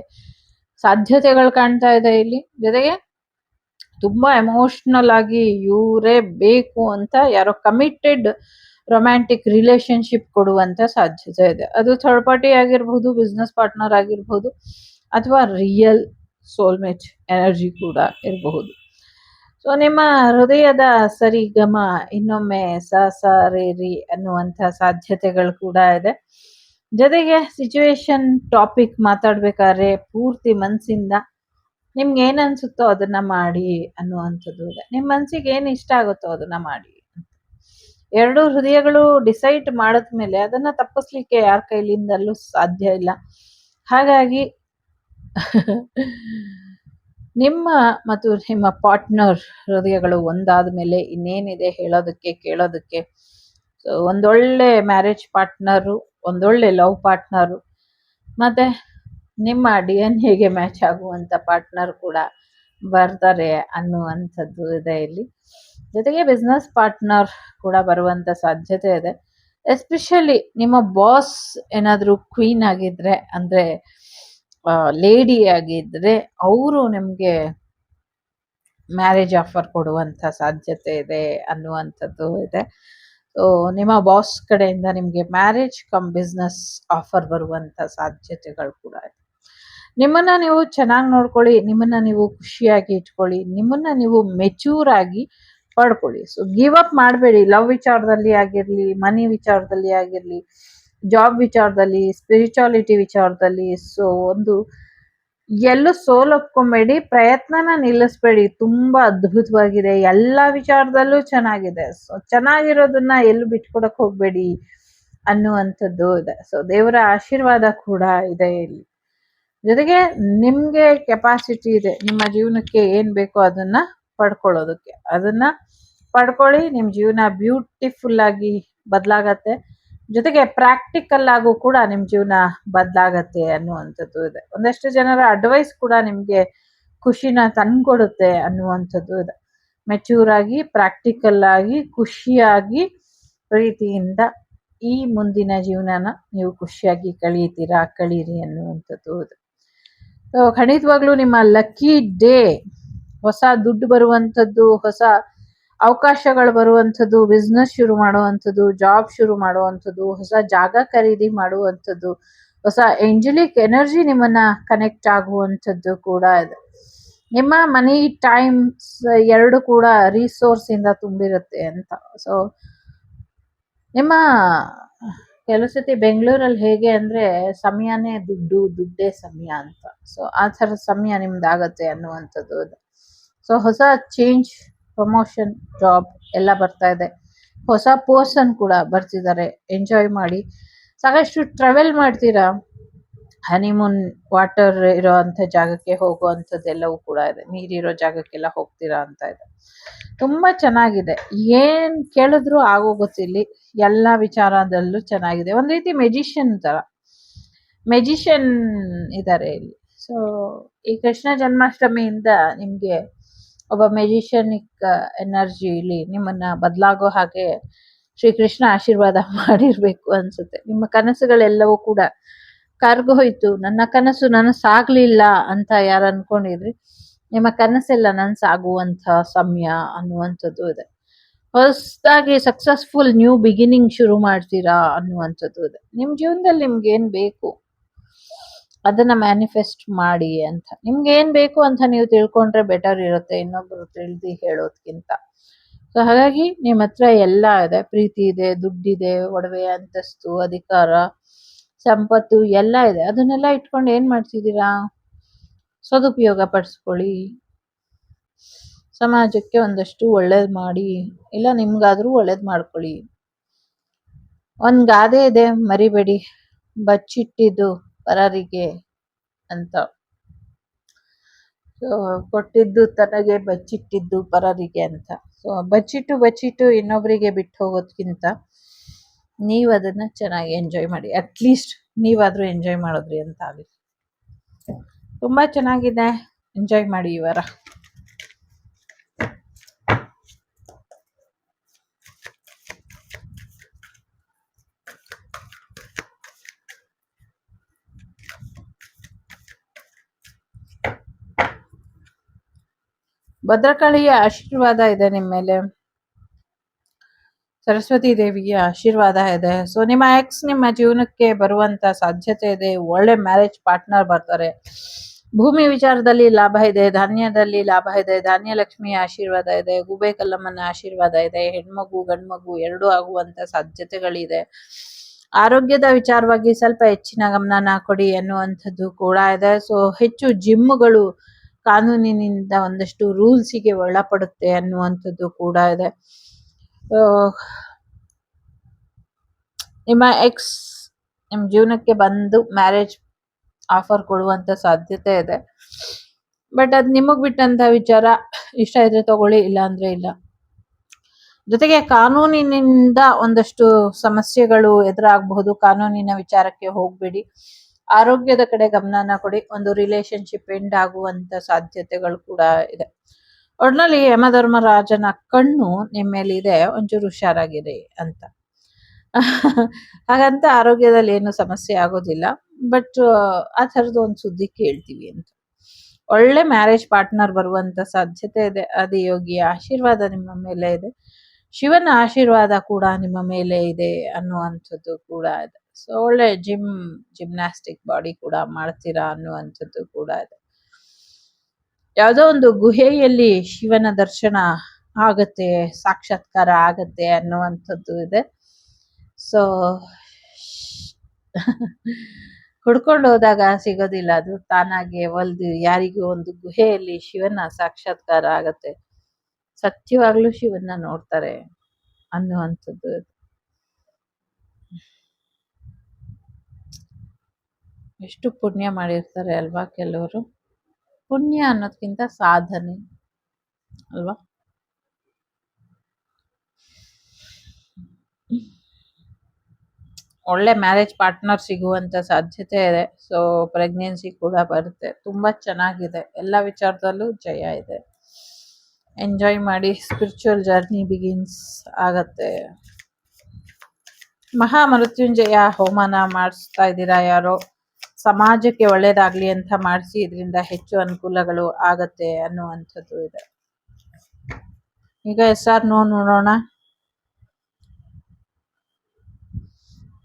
ಸಾಧ್ಯತೆಗಳು ಕಾಣ್ತಾ ಇದೆ ಇಲ್ಲಿ. ಜೊತೆಗೆ ತುಂಬಾ ಎಮೋಷನಲ್ ಆಗಿ ಇವರೇ ಬೇಕು ಅಂತ ಯಾರೋ ಕಮಿಟೆಡ್ ರೊಮ್ಯಾಂಟಿಕ್ ರಿಲೇಶನ್ಶಿಪ್ ಕೊಡುವಂತ ಸಾಧ್ಯತೆ ಇದೆ. ಅದು ಥರ್ಡ್ ಪಾರ್ಟಿ ಆಗಿರ್ಬಹುದು, ಬಿಸ್ನೆಸ್ ಪಾರ್ಟ್ನರ್ ಆಗಿರ್ಬಹುದು, ಅಥವಾ ರಿಯಲ್ ಸೋಲ್ಮೇಟ್ ಎನರ್ಜಿ ಕೂಡ ಇರಬಹುದು. ಸೊ ನಿಮ್ಮ ಹೃದಯದ ಸರಿಗಮ ಇನ್ನೊಮ್ಮೆ ಸ ಸ ರೇ ರಿ ಅನ್ನುವಂಥ ಸಾಧ್ಯತೆಗಳು ಕೂಡ ಇದೆ. ಜೊತೆಗೆ ಸಿಚುವೇಶನ್ ಟಾಪಿಕ್ ಮಾತಾಡ್ಬೇಕಾದ್ರೆ ಪೂರ್ತಿ ಮನಸ್ಸಿಂದ ನಿಮ್ಗೆ ಏನ್ ಅನ್ಸುತ್ತೋ ಅದನ್ನ ಮಾಡಿ ಅನ್ನುವಂಥದ್ದು ಇದೆ. ನಿಮ್ ಮನ್ಸಿಗೆ ಏನ್ ಇಷ್ಟ ಆಗುತ್ತೋ ಅದನ್ನ ಮಾಡಿ. ಎರಡು ಹೃದಯಗಳು ಡಿಸೈಡ್ ಮಾಡಿದ್ಮೇಲೆ ಅದನ್ನ ತಪ್ಪಿಸ್ಲಿಕ್ಕೆ ಯಾರ ಕೈಲಿಂದಲೂ ಸಾಧ್ಯ ಇಲ್ಲ. ಹಾಗಾಗಿ ನಿಮ್ಮ ಮತ್ತು ನಿಮ್ಮ ಪಾರ್ಟ್ನರ್ ಹೃದಯಗಳು ಒಂದಾದ ಮೇಲೆ ಇನ್ನೇನಿದೆ ಹೇಳೋದಕ್ಕೆ, ಕೇಳೋದಕ್ಕೆ. ಸೊ ಒಂದೊಳ್ಳೆ ಮ್ಯಾರೇಜ್ ಪಾರ್ಟ್ನರು, ಒಂದೊಳ್ಳೆ ಲವ್ ಪಾರ್ಟ್ನರು, ಮತ್ತೆ ನಿಮ್ಮ DNA ಮ್ಯಾಚ್ ಆಗುವಂತ ಪಾರ್ಟ್ನರ್ ಕೂಡ ಬರ್ತಾರೆ ಅನ್ನುವಂಥದ್ದು ಇದೆ ಇಲ್ಲಿ. ಜೊತೆಗೆ ಬಿಸ್ನೆಸ್ ಪಾರ್ಟ್ನರ್ ಕೂಡ ಬರುವಂತ ಸಾಧ್ಯತೆ ಇದೆ. ಎಸ್ಪೆಷಲಿ ನಿಮ್ಮ ಬಾಸ್ ಏನಾದ್ರೂ ಕ್ವೀನ್ ಆಗಿದ್ರೆ, ಅಂದ್ರೆ ಲೇಡಿ ಆಗಿದ್ರೆ, ಅವರು ನಿಮ್ಗೆ ಮ್ಯಾರೇಜ್ ಆಫರ್ ಕೊಡುವಂತ ಸಾಧ್ಯತೆ ಇದೆ ಅನ್ನುವಂಥದ್ದು ಇದೆ. ಸೊ ನಿಮ್ಮ ಬಾಸ್ ಕಡೆಯಿಂದ ನಿಮ್ಗೆ ಮ್ಯಾರೇಜ್ ಕಮ್ ಬಿಸ್ನೆಸ್ ಆಫರ್ ಬರುವಂತ ಸಾಧ್ಯತೆಗಳು ಕೂಡ ಇದೆ. ನಿಮ್ಮನ್ನ ನೀವು ಚೆನ್ನಾಗಿ ನೋಡ್ಕೊಳ್ಳಿ, ನಿಮ್ಮನ್ನ ನೀವು ಖುಷಿಯಾಗಿ ಇಟ್ಕೊಳ್ಳಿ, ನಿಮ್ಮನ್ನ ನೀವು ಮೆಚೂರ್ ಆಗಿ ಪಡ್ಕೊಳ್ಳಿ. ಸೊ ಗಿವ್ ಅಪ್ ಮಾಡಬೇಡಿ. ಲವ್ ವಿಚಾರದಲ್ಲಿ ಆಗಿರ್ಲಿ, ಮನಿ ವಿಚಾರದಲ್ಲಿ ಆಗಿರ್ಲಿ, ಜಾಬ್ ವಿಚಾರದಲ್ಲಿ, ಸ್ಪಿರಿಚುಯಾಲಿಟಿ ವಿಚಾರದಲ್ಲಿ. ಸೊ ಒಂದು ಎಲ್ಲೂ ಸೋಲೊಪ್ಕೊಂಬೇಡಿ, ಪ್ರಯತ್ನನ ನಿಲ್ಲಿಸ್ಬೇಡಿ. ತುಂಬಾ ಅದ್ಭುತವಾಗಿದೆ, ಎಲ್ಲಾ ವಿಚಾರದಲ್ಲೂ ಚೆನ್ನಾಗಿದೆ. ಸೊ ಚೆನ್ನಾಗಿರೋದನ್ನ ಎಲ್ಲೂ ಬಿಟ್ಕೊಡಕ್ ಹೋಗ್ಬೇಡಿ ಅನ್ನುವಂಥದ್ದು ಇದೆ. ಸೊ ದೇವರ ಆಶೀರ್ವಾದ ಕೂಡ ಇದೆ ಇಲ್ಲಿ. ಜೊತೆಗೆ ನಿಮ್ಗೆ ಕೆಪಾಸಿಟಿ ಇದೆ, ನಿಮ್ಮ ಜೀವನಕ್ಕೆ ಏನ್ ಬೇಕೋ ಅದನ್ನ ಪಡ್ಕೊಳ್ಳೋದಕ್ಕೆ. ಅದನ್ನ ಪಡ್ಕೊಳ್ಳಿ, ನಿಮ್ ಜೀವನ ಬ್ಯೂಟಿಫುಲ್ ಆಗಿ ಬದಲಾಗತ್ತೆ. ಜೊತೆಗೆ ಪ್ರಾಕ್ಟಿಕಲ್ ಆಗು ಕೂಡ ನಿಮ್ ಜೀವನ ಬದಲಾಗತ್ತೆ ಅನ್ನುವಂಥದ್ದು ಇದೆ. ಒಂದಷ್ಟು ಜನರ ಅಡ್ವೈಸ್ ಕೂಡ ನಿಮ್ಗೆ ಖುಷಿನ ತಂದ್ಕೊಡುತ್ತೆ ಅನ್ನುವಂಥದ್ದು ಇದೆ. ಮೆಚೂರ್ ಆಗಿ, ಪ್ರಾಕ್ಟಿಕಲ್ ಆಗಿ, ಖುಷಿಯಾಗಿ, ಪ್ರೀತಿಯಿಂದ ಈ ಮುಂದಿನ ಜೀವನನ ನೀವು ಖುಷಿಯಾಗಿ ಕಳೀರಿ ಅನ್ನುವಂಥದ್ದು ಇದೆ. ಸೊ ಖಂಡಿತವಾಗ್ಲೂ ನಿಮ್ಮ ಲಕ್ಕಿ ಡೇ. ಹೊಸ ದುಡ್ಡು ಬರುವಂಥದ್ದು, ಹೊಸ ಅವಕಾಶಗಳು ಬರುವಂಥದ್ದು, ಬಿಸ್ನೆಸ್ ಶುರು ಮಾಡುವಂಥದ್ದು, ಜಾಬ್ ಶುರು ಮಾಡುವಂಥದ್ದು, ಹೊಸ ಜಾಗ ಖರೀದಿ ಮಾಡುವಂಥದ್ದು, ಹೊಸ ಏಂಜಲಿಕ್ ಎನರ್ಜಿ ನಿಮ್ಮನ್ನ ಕನೆಕ್ಟ್ ಆಗುವಂಥದ್ದು ಕೂಡ ಇದೆ. ನಿಮ್ಮ ಮನಿ ಟೈಮ್ಸ್ ಎರಡು ಕೂಡ ರಿಸೋರ್ಸ್ ಇಂದ ತುಂಬಿರುತ್ತೆ ಅಂತ. ಸೊ ನಿಮ್ಮ ಕೆಲವು ಸತಿ ಬೆಂಗಳೂರಲ್ಲಿ ಹೇಗೆ ಅಂದ್ರೆ ಸಮಯನೇ ದುಡ್ಡು, ದುಡ್ಡೇ ಸಮಯ ಅಂತ. ಸೊ ಆ ಥರ ಸಮಯ ನಿಮ್ದಾಗತ್ತೆ ಅನ್ನುವಂಥದ್ದು ಇದೆ. ಸೊ ಹೊಸ ಚೇಂಜ್, ಪ್ರಮೋಷನ್, ಜಾಬ್ ಎಲ್ಲ ಬರ್ತಾ ಇದೆ. ಹೊಸ ಪರ್ಸನ್ ಕೂಡ ಬರ್ತಿದ್ದಾರೆ. ಎಂಜಾಯ್ ಮಾಡಿ, ಸಾಕಷ್ಟು ಟ್ರಾವೆಲ್ ಮಾಡ್ತೀರಾ. ಹನಿಮೂನ್, ವಾಟರ್ ಇರೋ ಅಂಥ ಜಾಗಕ್ಕೆ ಹೋಗುವಂಥದ್ದೆಲ್ಲವೂ ಕೂಡ ಇದೆ. ನೀರಿರೋ ಜಾಗಕ್ಕೆಲ್ಲ ಹೋಗ್ತೀರಾ ಅಂತ ಇದೆ. ತುಂಬಾ ಚೆನ್ನಾಗಿದೆ, ಏನ್ ಕೇಳಿದ್ರು ಆಗೋಗುತ್ತಿಲ್ಲಿ. ಎಲ್ಲ ವಿಚಾರದಲ್ಲೂ ಚೆನ್ನಾಗಿದೆ. ಒಂದ್ ರೀತಿ ಮೆಜಿಷಿಯನ್ ತರ, ಮೆಜಿಷಿಯನ್ ಇದ್ದಾರೆ ಇಲ್ಲಿ. ಸೊ ಈ ಕೃಷ್ಣ ಜನ್ಮಾಷ್ಟಮಿಯಿಂದ ನಿಮ್ಗೆ ಒಬ್ಬ ಮೆಜಿಷಿಯನಿಕ್ ಎನರ್ಜಿ ಇಲ್ಲಿ ನಿಮ್ಮನ್ನ ಬದಲಾಗೋ ಹಾಗೆ ಶ್ರೀಕೃಷ್ಣ ಆಶೀರ್ವಾದ ಮಾಡಿರ್ಬೇಕು ಅನ್ಸುತ್ತೆ. ನಿಮ್ಮ ಕನಸುಗಳೆಲ್ಲವೂ ಕೂಡ ಕರ್ಗೋಯ್ತು. ನನ್ನ ಕನಸು ನನಸಾಗ್ಲಿಲ್ಲ ಅಂತ ಯಾರು ಅನ್ಕೊಂಡಿದ್ರಿ, ನಿಮ್ಮ ಕನಸೆಲ್ಲ ನನ್ಸಾಗುವಂತ ಸಮಯ ಅನ್ನುವಂಥದ್ದು ಇದೆ. ಹೊಸದಾಗಿ ಸಕ್ಸಸ್ಫುಲ್ ನ್ಯೂ ಬಿಗಿನಿಂಗ್ ಶುರು ಮಾಡ್ತೀರಾ ಅನ್ನುವಂಥದ್ದು ಇದೆ. ನಿಮ್ ಜೀವನದಲ್ಲಿ ನಿಮ್ಗೆ ಏನ್ ಬೇಕು ಅದನ್ನ ಮ್ಯಾನಿಫೆಸ್ಟ್ ಮಾಡಿ ಅಂತ. ನಿಮ್ಗೆ ಏನ್ ಬೇಕು ಅಂತ ನೀವು ತಿಳ್ಕೊಂಡ್ರೆ ಬೆಟರ್ ಇರುತ್ತೆ, ಇನ್ನೊಬ್ರು ತಿಳಿದು ಹೇಳೋದ್ಕಿಂತ. ಸೊ ಹಾಗಾಗಿ ನಿಮ್ಮ ಹತ್ರ ಎಲ್ಲ ಇದೆ. ಪ್ರೀತಿ ಇದೆ, ದುಡ್ಡಿದೆ, ಒಡವೆ, ಅಂತಸ್ತು, ಅಧಿಕಾರ, ಸಂಪತ್ತು ಎಲ್ಲ ಇದೆ. ಅದನ್ನೆಲ್ಲ ಇಟ್ಕೊಂಡು ಏನ್ ಮಾಡ್ತಿದ್ದೀರಾ? ಸದುಪಯೋಗ ಪಡಿಸ್ಕೊಳ್ಳಿ. ಸಮಾಜಕ್ಕೆ ಒಂದಷ್ಟು ಒಳ್ಳೇದ್ ಮಾಡಿ, ಇಲ್ಲ ನಿಮ್ಗಾದ್ರೂ ಒಳ್ಳೇದ್ ಮಾಡ್ಕೊಳ್ಳಿ. ಒಂದ್ ಗಾದೆ ಇದೆ, ಮರಿಬೇಡಿ, ಬಚ್ಚಿಟ್ಟಿದ್ದು ಪರರಿಗೆ ಅಂತ. ಕೊಟ್ಟಿದ್ದು ತನಗೆ, ಬಚ್ಚಿಟ್ಟಿದ್ದು ಪರರಿಗೆ ಅಂತ. ಸೊ ಬಚ್ಚಿಟ್ಟು ಇನ್ನೊಬ್ಬರಿಗೆ ಬಿಟ್ಟು ಹೋಗೋದ್ಕಿಂತ ನೀವು ಅದನ್ನ ಚೆನ್ನಾಗಿ ಎಂಜಾಯ್ ಮಾಡಿ. ಅಟ್ಲೀಸ್ಟ್ ನೀವಾದ್ರೂ ಎಂಜಾಯ್ ಮಾಡಿದ್ರಿ ಅಂತ ಆಗಲಿ. ತುಂಬಾ ಚೆನ್ನಾಗಿದೆ, ಎಂಜಾಯ್ ಮಾಡಿ ಈ ವಾರ. ಭದ್ರಕಾಳಿಯ ಆಶೀರ್ವಾದ ಇದೆ ನಿಮ್ಮ ಮೇಲೆ, ಸರಸ್ವತಿ ದೇವಿಯ ಆಶೀರ್ವಾದ ಇದೆ. ಸೊ ನಿಮ್ಮ ಎಕ್ಸ್ ನಿಮ್ಮ ಜೀವನಕ್ಕೆ ಬರುವಂತ ಸಾಧ್ಯತೆ ಇದೆ. ಒಳ್ಳೆ ಮ್ಯಾರೇಜ್ ಪಾರ್ಟ್ನರ್ ಬರ್ತಾರೆ. ಭೂಮಿ ವಿಚಾರದಲ್ಲಿ ಲಾಭ ಇದೆ, ಧಾನ್ಯದಲ್ಲಿ ಲಾಭ ಇದೆ, ಧಾನ್ಯ ಲಕ್ಷ್ಮಿಯ ಆಶೀರ್ವಾದ ಇದೆ, ಗೂಬೆ ಕಲ್ಲಮ್ಮನ ಆಶೀರ್ವಾದ ಇದೆ. ಹೆಣ್ಮಗು ಗಂಡ್ಮಗು ಎರಡೂ ಆಗುವಂತ ಸಾಧ್ಯತೆಗಳಿದೆ. ಆರೋಗ್ಯದ ವಿಚಾರವಾಗಿ ಸ್ವಲ್ಪ ಹೆಚ್ಚಿನ ಗಮನನ ಕೊಡಿ ಅನ್ನುವಂಥದ್ದು ಕೂಡ ಇದೆ. ಸೊ ಹೆಚ್ಚು ಜಿಮ್ಗಳು ಕಾನೂನಿನಿಂದ ಒಂದಷ್ಟು ರೂಲ್ಸಿಗೆ ಒಳಪಡುತ್ತೆ ಅನ್ನುವಂಥದ್ದು ಕೂಡ ಇದೆ. ನಿಮ್ಮ ಎಕ್ಸ್ ನಿಮ್ಮ ಜೀವನಕ್ಕೆ ಬಂದು ಮ್ಯಾರೇಜ್ ಆಫರ್ ಕೊಡುವಂತ ಸಾಧ್ಯತೆ ಇದೆ. ಬಟ್ ಅದ್ ನಿಮಗ್ ಬಿಟ್ಟಂತ ವಿಚಾರ. ಇಷ್ಟ ಇದ್ರೆ ತಗೊಳ್ಳಿ, ಇಲ್ಲ ಅಂದ್ರೆ ಇಲ್ಲ. ಜೊತೆಗೆ ಕಾನೂನಿನಿಂದ ಒಂದಷ್ಟು ಸಮಸ್ಯೆಗಳು ಎದುರಾಗಬಹುದು. ಕಾನೂನಿನ ವಿಚಾರಕ್ಕೆ ಹೋಗ್ಬೇಡಿ. ಆರೋಗ್ಯದ ಕಡೆ ಗಮನನ ಕೊಡಿ. ಒಂದು ರಿಲೇಶನ್ಶಿಪ್ ಎಂಡ್ ಆಗುವಂತ ಸಾಧ್ಯತೆಗಳು ಕೂಡ ಇದೆ. ಒಟ್ನಲ್ಲಿ ಯಮಧರ್ಮರಾಜನ ಕಣ್ಣು ನಿಮ್ಮ ಮೇಲಿದೆ, ಒಂಚೂರು ಹುಷಾರಾಗಿರಿ ಅಂತ. ಹಾಗಂತ ಆರೋಗ್ಯದಲ್ಲಿ ಏನು ಸಮಸ್ಯೆ ಆಗೋದಿಲ್ಲ. ಬಟ್ ಆ ಥರದ್ದು ಒಂದು ಸುದ್ದಿ ಕೇಳ್ತೀವಿ ಅಂತ. ಒಳ್ಳೆ ಮ್ಯಾರೇಜ್ ಪಾರ್ಟ್ನರ್ ಬರುವಂತ ಸಾಧ್ಯತೆ ಇದೆ. ಆದಿಯೋಗಿಯ ಆಶೀರ್ವಾದ ನಿಮ್ಮ ಮೇಲೆ ಇದೆ. ಶಿವನ ಆಶೀರ್ವಾದ ಕೂಡ ನಿಮ್ಮ ಮೇಲೆ ಇದೆ ಅನ್ನುವಂಥದ್ದು ಕೂಡ ಇದೆ. ಸೊ ಒಳ್ಳೆ ಜಿಮ್ನಾಸ್ಟಿಕ್ ಬಾಡಿ ಕೂಡ ಮಾಡ್ತೀರಾ ಅನ್ನುವಂಥದ್ದು ಕೂಡ ಇದೆ. ಯಾವುದೋ ಒಂದು ಗುಹೆಯಲ್ಲಿ ಶಿವನ ದರ್ಶನ ಆಗತ್ತೆ, ಸಾಕ್ಷಾತ್ಕಾರ ಆಗತ್ತೆ ಅನ್ನುವಂಥದ್ದು ಇದೆ. ಸೊ ಹುಡ್ಕೊಂಡು ಹೋದಾಗ ಸಿಗೋದಿಲ್ಲ, ಅದು ತಾನಾಗೆ ಒಲ್ದು ಯಾರಿಗೂ ಒಂದು ಗುಹೆಯಲ್ಲಿ ಶಿವನ ಸಾಕ್ಷಾತ್ಕಾರ ಆಗತ್ತೆ, ಸತ್ಯವಾಗ್ಲೂ ಶಿವನ್ನ ನೋಡ್ತಾರೆ ಅನ್ನುವಂಥದ್ದು. ಎಷ್ಟು ಪುಣ್ಯ ಮಾಡಿರ್ತಾರೆ ಅಲ್ವಾ ಕೆಲವರು. ಪುಣ್ಯ ಅನ್ನೋದ್ಕಿಂತ ಸಾಧನೆ ಅಲ್ವಾ. ಒಳ್ಳೆ ಮ್ಯಾರೇಜ್ ಪಾರ್ಟ್ನರ್ ಸಿಗುವಂತ ಸಾಧ್ಯತೆ ಇದೆ. ಸೊ ಪ್ರೆಗ್ನೆನ್ಸಿ ಕೂಡ ಬರುತ್ತೆ. ತುಂಬಾ ಚೆನ್ನಾಗಿದೆ, ಎಲ್ಲ ವಿಚಾರದಲ್ಲೂ ಜಯ ಇದೆ. ಎಂಜಾಯ್ ಮಾಡಿ, ಸ್ಪಿರಿಚುವಲ್ ಜರ್ನಿ ಬಿಗಿನ್ಸ್ ಆಗತ್ತೆ. ಮಹಾಮೃತ್ಯುಂಜಯ ಹೋಮನ ಮಾಡಿಸ್ತಾ ಇದ್ದೀರಾ ಯಾರೋ, ಸಮಾಜಕ್ಕೆ ಒಳ್ಳೇದಾಗ್ಲಿ ಅಂತ ಮಾಡಿಸಿ, ಇದರಿಂದ ಹೆಚ್ಚು ಅನುಕೂಲಗಳು ಆಗತ್ತೆ ಅನ್ನುವಂಥದ್ದು ಇದೆ. ಈಗ SR ನೋಡೋಣ.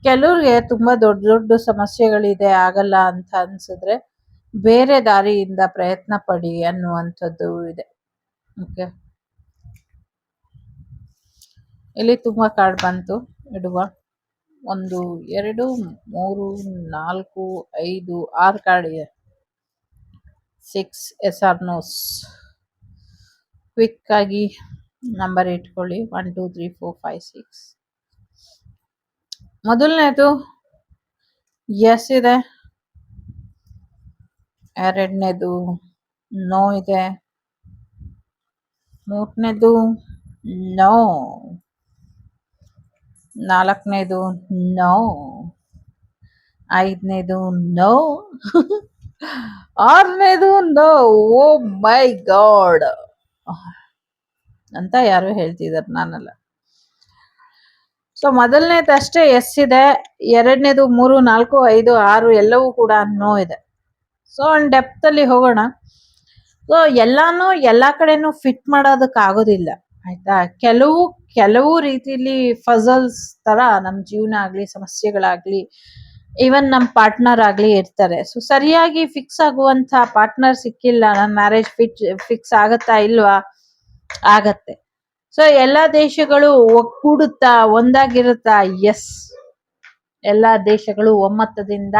ಕೆಲವ್ರಿಗೆ ತುಂಬಾ ದೊಡ್ಡ ದೊಡ್ಡ ಸಮಸ್ಯೆಗಳಿದೆ, ಆಗಲ್ಲ ಅಂತ ಅನ್ಸಿದ್ರೆ ಬೇರೆ ದಾರಿಯಿಂದ ಪ್ರಯತ್ನ ಪಡಿ ಅನ್ನುವಂಥದ್ದು ಇದೆ. ಓಕೆ, ಇಲ್ಲಿ ತುಂಬಾ ಕಾರ್ಡ್ ಬಂತು, ಇಡುವ. 1 2 3 4 5 6 ಕಾರ್ಡ್ ಇದೆ. 6 SR ನೋಸ್. ಕ್ವಿಕ್ ಆಗಿ ನಂಬರ್ ಇಟ್ಕೊಳ್ಳಿ. 1 2 3 4 5 6. ಮೊದಲನೇದು ಎಸ್ ಇದೆ, ಎರಡನೇದು ನೋ ಇದೆ, ಮೂರನೇದು ನೋ, ನಾಲ್ಕನೇದು ನೋ, ಐದನೇದು ನೋ, ಆರನೇದು ನೋ. ಓ ಮೈ ಗಾಡ್ ಅಂತ ಯಾರು ಹೇಳ್ತಿದಾರೆ, ನಾನಲ್ಲ. ಸೊ ಮೊದಲನೇದಷ್ಟೇ ಎಸ್ ಇದೆ, ಎರಡನೇದು 3 4 5 6 ಎಲ್ಲವೂ ಕೂಡ ನೋ ಇದೆ. ಸೊ ಒಂದು ಡೆಪ್ತ್ ಅಲ್ಲಿ ಹೋಗೋಣ. ಸೊ ಎಲ್ಲಾನು ಎಲ್ಲಾ ಕಡೆನೂ ಫಿಟ್ ಮಾಡೋದಕ್ಕೆ ಆಗೋದಿಲ್ಲ, ಆಯ್ತಾ. ಕೆಲವು ರೀತಿಲಿ ಫಜಲ್ಸ್ ತರ ನಮ್ ಜೀವನ ಆಗ್ಲಿ, ಸಮಸ್ಯೆಗಳಾಗ್ಲಿ, ಈವನ್ ನಮ್ ಪಾರ್ಟ್ನರ್ ಆಗ್ಲಿ ಇರ್ತಾರೆ. ಸೊ ಸರಿಯಾಗಿ ಫಿಕ್ಸ್ ಆಗುವಂತ ಪಾರ್ಟ್ನರ್ ಸಿಕ್ಕಿಲ್ಲ, ನನ್ನ ಮ್ಯಾರೇಜ್ ಫಿಕ್ಸ್ ಆಗತ್ತಾ ಇಲ್ವಾ? ಆಗತ್ತೆ. ಸೊ ಎಲ್ಲಾ ದೇಶಗಳು ಒಕ್ಕೂಡುತ್ತಾ ಒಂದಾಗಿರುತ್ತಾ? ಎಸ್, ಎಲ್ಲಾ ದೇಶಗಳು ಒಮ್ಮತದಿಂದ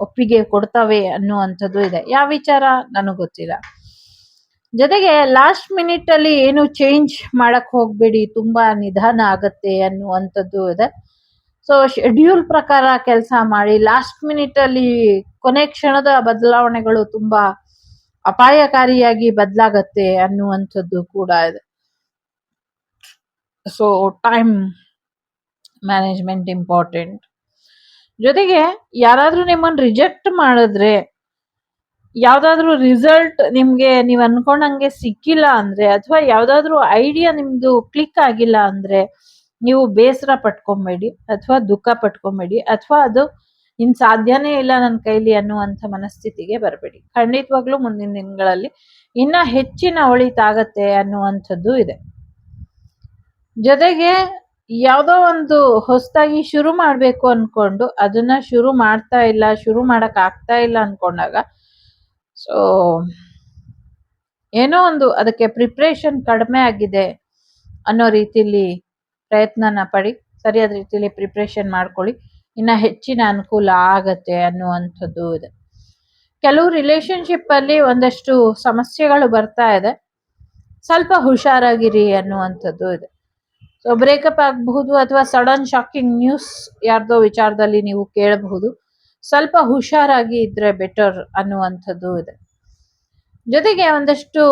ಒಪ್ಪಿಗೆ ಕೊಡ್ತವೆ ಅನ್ನುವಂಥದ್ದು ಇದೆ. ಯಾವ ವಿಚಾರ ನನಗೆ ಗೊತ್ತಿಲ್ಲ. ಜೊತೆಗೆ ಲಾಸ್ಟ್ ಮಿನಿಟ್ ಅಲ್ಲಿ ಏನು ಚೇಂಜ್ ಮಾಡಕ್ ಹೋಗ್ಬೇಡಿ, ತುಂಬಾ ನಿಧಾನ ಆಗತ್ತೆ ಅನ್ನುವಂಥದ್ದು ಇದೆ. ಸೊ ಶೆಡ್ಯೂಲ್ ಪ್ರಕಾರ ಕೆಲಸ ಮಾಡಿ. ಲಾಸ್ಟ್ ಮಿನಿಟ್ ಅಲ್ಲಿ ಕೊನೆ ಕ್ಷಣದ ಬದಲಾವಣೆಗಳು ತುಂಬಾ ಅಪಾಯಕಾರಿಯಾಗಿ ಬದಲಾಗತ್ತೆ ಅನ್ನುವಂಥದ್ದು ಕೂಡ ಇದೆ. So time management important. ಜೊತೆಗೆ ಯಾರಾದ್ರೂ ನಿಮ್ಮನ್ನು ರಿಜೆಕ್ಟ್ ಮಾಡಿದ್ರೆ, ಯಾವ್ದಾದ್ರು ರಿಸಲ್ಟ್ ನಿಮ್ಗೆ ನೀವ್ ಅನ್ಕೊಂಡಂಗೆ ಸಿಕ್ಕಿಲ್ಲ ಅಂದ್ರೆ, ಅಥವಾ ಯಾವ್ದಾದ್ರು ಐಡಿಯಾ ನಿಮ್ದು ಕ್ಲಿಕ್ ಆಗಿಲ್ಲ ಅಂದ್ರೆ, ನೀವು ಬೇಸರ ಪಟ್ಕೊಂಬೇಡಿ ಅಥವಾ ದುಃಖ ಪಟ್ಕೊಂಬೇಡಿ, ಅಥವಾ ಅದು ಇನ್ ಸಾಧ್ಯನೇ ಇಲ್ಲ ನನ್ನ ಕೈಲಿ ಅನ್ನುವಂಥ ಮನಸ್ಥಿತಿಗೆ ಬರಬೇಡಿ. ಖಂಡಿತವಾಗ್ಲೂ ಮುಂದಿನ ದಿನಗಳಲ್ಲಿ ಇನ್ನ ಹೆಚ್ಚಿನ ಒಳಿತಾಗತ್ತೆ ಅನ್ನುವಂಥದ್ದು ಇದೆ. ಜೊತೆಗೆ ಯಾವ್ದೋ ಒಂದು ಹೊಸದಾಗಿ ಶುರು ಮಾಡ್ಬೇಕು ಅನ್ಕೊಂಡು ಅದನ್ನ ಶುರು ಮಾಡ್ತಾ ಇಲ್ಲ, ಶುರು ಮಾಡಕ್ ಆಗ್ತಾ ಇಲ್ಲ ಅನ್ಕೊಂಡಾಗ, ಸೊ ಏನೋ ಒಂದು ಅದಕ್ಕೆ ಪ್ರಿಪ್ರೇಷನ್ ಕಡಿಮೆ ಆಗಿದೆ ಅನ್ನೋ ರೀತಿಲಿ ಪ್ರಯತ್ನನ ಪಡಿ, ಸರಿಯಾದ ರೀತಿಲಿ ಪ್ರಿಪ್ರೇಷನ್ ಮಾಡ್ಕೊಳ್ಳಿ, ಇನ್ನ ಹೆಚ್ಚಿನ ಅನುಕೂಲ ಆಗತ್ತೆ ಅನ್ನುವಂಥದ್ದು ಇದೆ. ಕೆಲವು ರಿಲೇಶನ್ಶಿಪ್ ಅಲ್ಲಿ ಒಂದಷ್ಟು ಸಮಸ್ಯೆಗಳು ಬರ್ತಾ ಇದೆ, ಸ್ವಲ್ಪ ಹುಷಾರಾಗಿರಿ ಅನ್ನುವಂಥದ್ದು ಇದೆ. ಸೊ ಬ್ರೇಕಪ್ ಆಗಬಹುದು, ಅಥವಾ ಸಡನ್ ಶಾಕಿಂಗ್ ನ್ಯೂಸ್ ಯಾರ್ದೋ ವಿಚಾರದಲ್ಲಿ ನೀವು ಕೇಳಬಹುದು. ಸ್ವಲ್ಪ ಹುಷಾರಾಗಿ ಇದ್ರೆ ಬೆಟರ್ ಅನ್ನುವಂಥದ್ದು ಇದೆ. ಜೊತೆಗೆ ಒಂದಷ್ಟು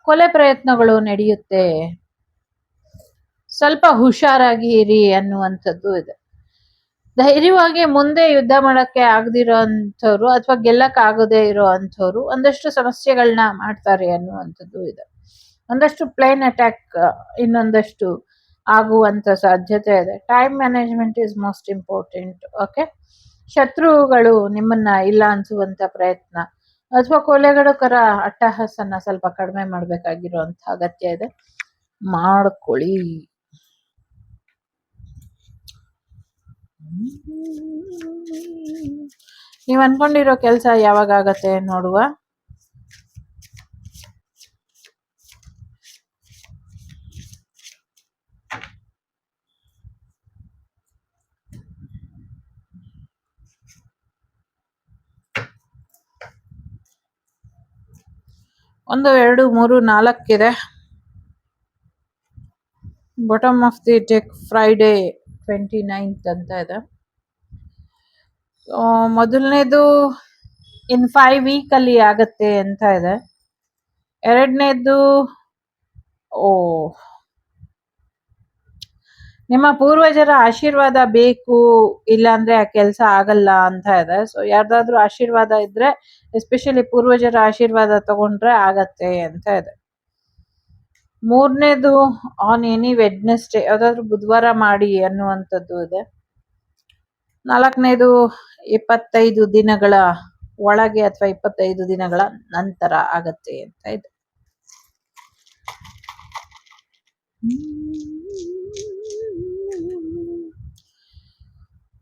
ಕೊಲೆ ಪ್ರಯತ್ನಗಳು ನಡೆಯುತ್ತೆ, ಸ್ವಲ್ಪ ಹುಷಾರಾಗಿ ಇರಿ ಅನ್ನುವಂಥದ್ದು ಇದೆ. ಧೈರ್ಯವಾಗಿ ಮುಂದೆ ಯುದ್ಧ ಮಾಡಕ್ಕೆ ಆಗದಿರೋ ಅಂಥವ್ರು ಅಥವಾ ಗೆಲ್ಲಕ್ ಆಗದೆ ಇರೋ ಅಂಥವ್ರು ಒಂದಷ್ಟು ಸಮಸ್ಯೆಗಳನ್ನ ಮಾಡ್ತಾರೆ ಅನ್ನುವಂಥದ್ದು ಇದೆ. ಒಂದಷ್ಟು ಪ್ಲೇನ್ ಅಟ್ಯಾಕ್ ಇನ್ನೊಂದಷ್ಟು ಆಗುವಂತ ಸಾಧ್ಯತೆ ಇದೆ. Time management is most important. Okay, ಶತ್ರುಗಳು ನಿಮ್ಮನ್ನ ಇಲ್ಲ ಅನ್ಸುವಂತ ಪ್ರಯತ್ನ ಅಥವಾ ಕೊಲೆಗಡುಕರ ಅಟ್ಟಹಾಸನ ಸ್ವಲ್ಪ ಕಡಿಮೆ ಮಾಡ್ಬೇಕಾಗಿರುವಂತ ಅಗತ್ಯ ಇದೆ, ಮಾಡ್ಕೊಳ್ಳಿ. ನೀವ್ ಅನ್ಕೊಂಡಿರೋ ಕೆಲಸ ಯಾವಾಗ ಆಗತ್ತೆ ನೋಡುವ. ಒಂದು 2 3 4 ಇದೆ. Bottom of the deck Friday 29th ಅಂತ ಇದೆ. ಮೊದಲನೇದು ಇನ್ 5 week ಅಲ್ಲಿ ಆಗತ್ತೆ ಅಂತ ಇದೆ. ಎರಡನೇದು ನಿಮ್ಮ ಪೂರ್ವಜರ ಆಶೀರ್ವಾದ ಬೇಕು, ಇಲ್ಲಾಂದ್ರೆ ಆ ಕೆಲಸ ಆಗಲ್ಲ ಅಂತ ಇದೆ. ಸೊ ಯಾರ್ದಾದ್ರೂ ಆಶೀರ್ವಾದ ಇದ್ರೆ, ಎಸ್ಪೆಷಲಿ ಪೂರ್ವಜರ ಆಶೀರ್ವಾದ ತಗೊಂಡ್ರೆ ಆಗತ್ತೆ ಅಂತ ಇದೆ. ಮೂರನೇದು ಆನ್ ಎನಿ ವೆಡ್ನೆಸ್ಡೇ, ಯಾವ್ದಾದ್ರು ಬುಧವಾರ ಮಾಡಿ ಅನ್ನುವಂಥದ್ದು ಇದೆ. ನಾಲ್ಕನೇದು 25 ದಿನಗಳ ಒಳಗೆ ಅಥವಾ 25 ದಿನಗಳ ನಂತರ ಆಗತ್ತೆ ಅಂತ ಇದೆ.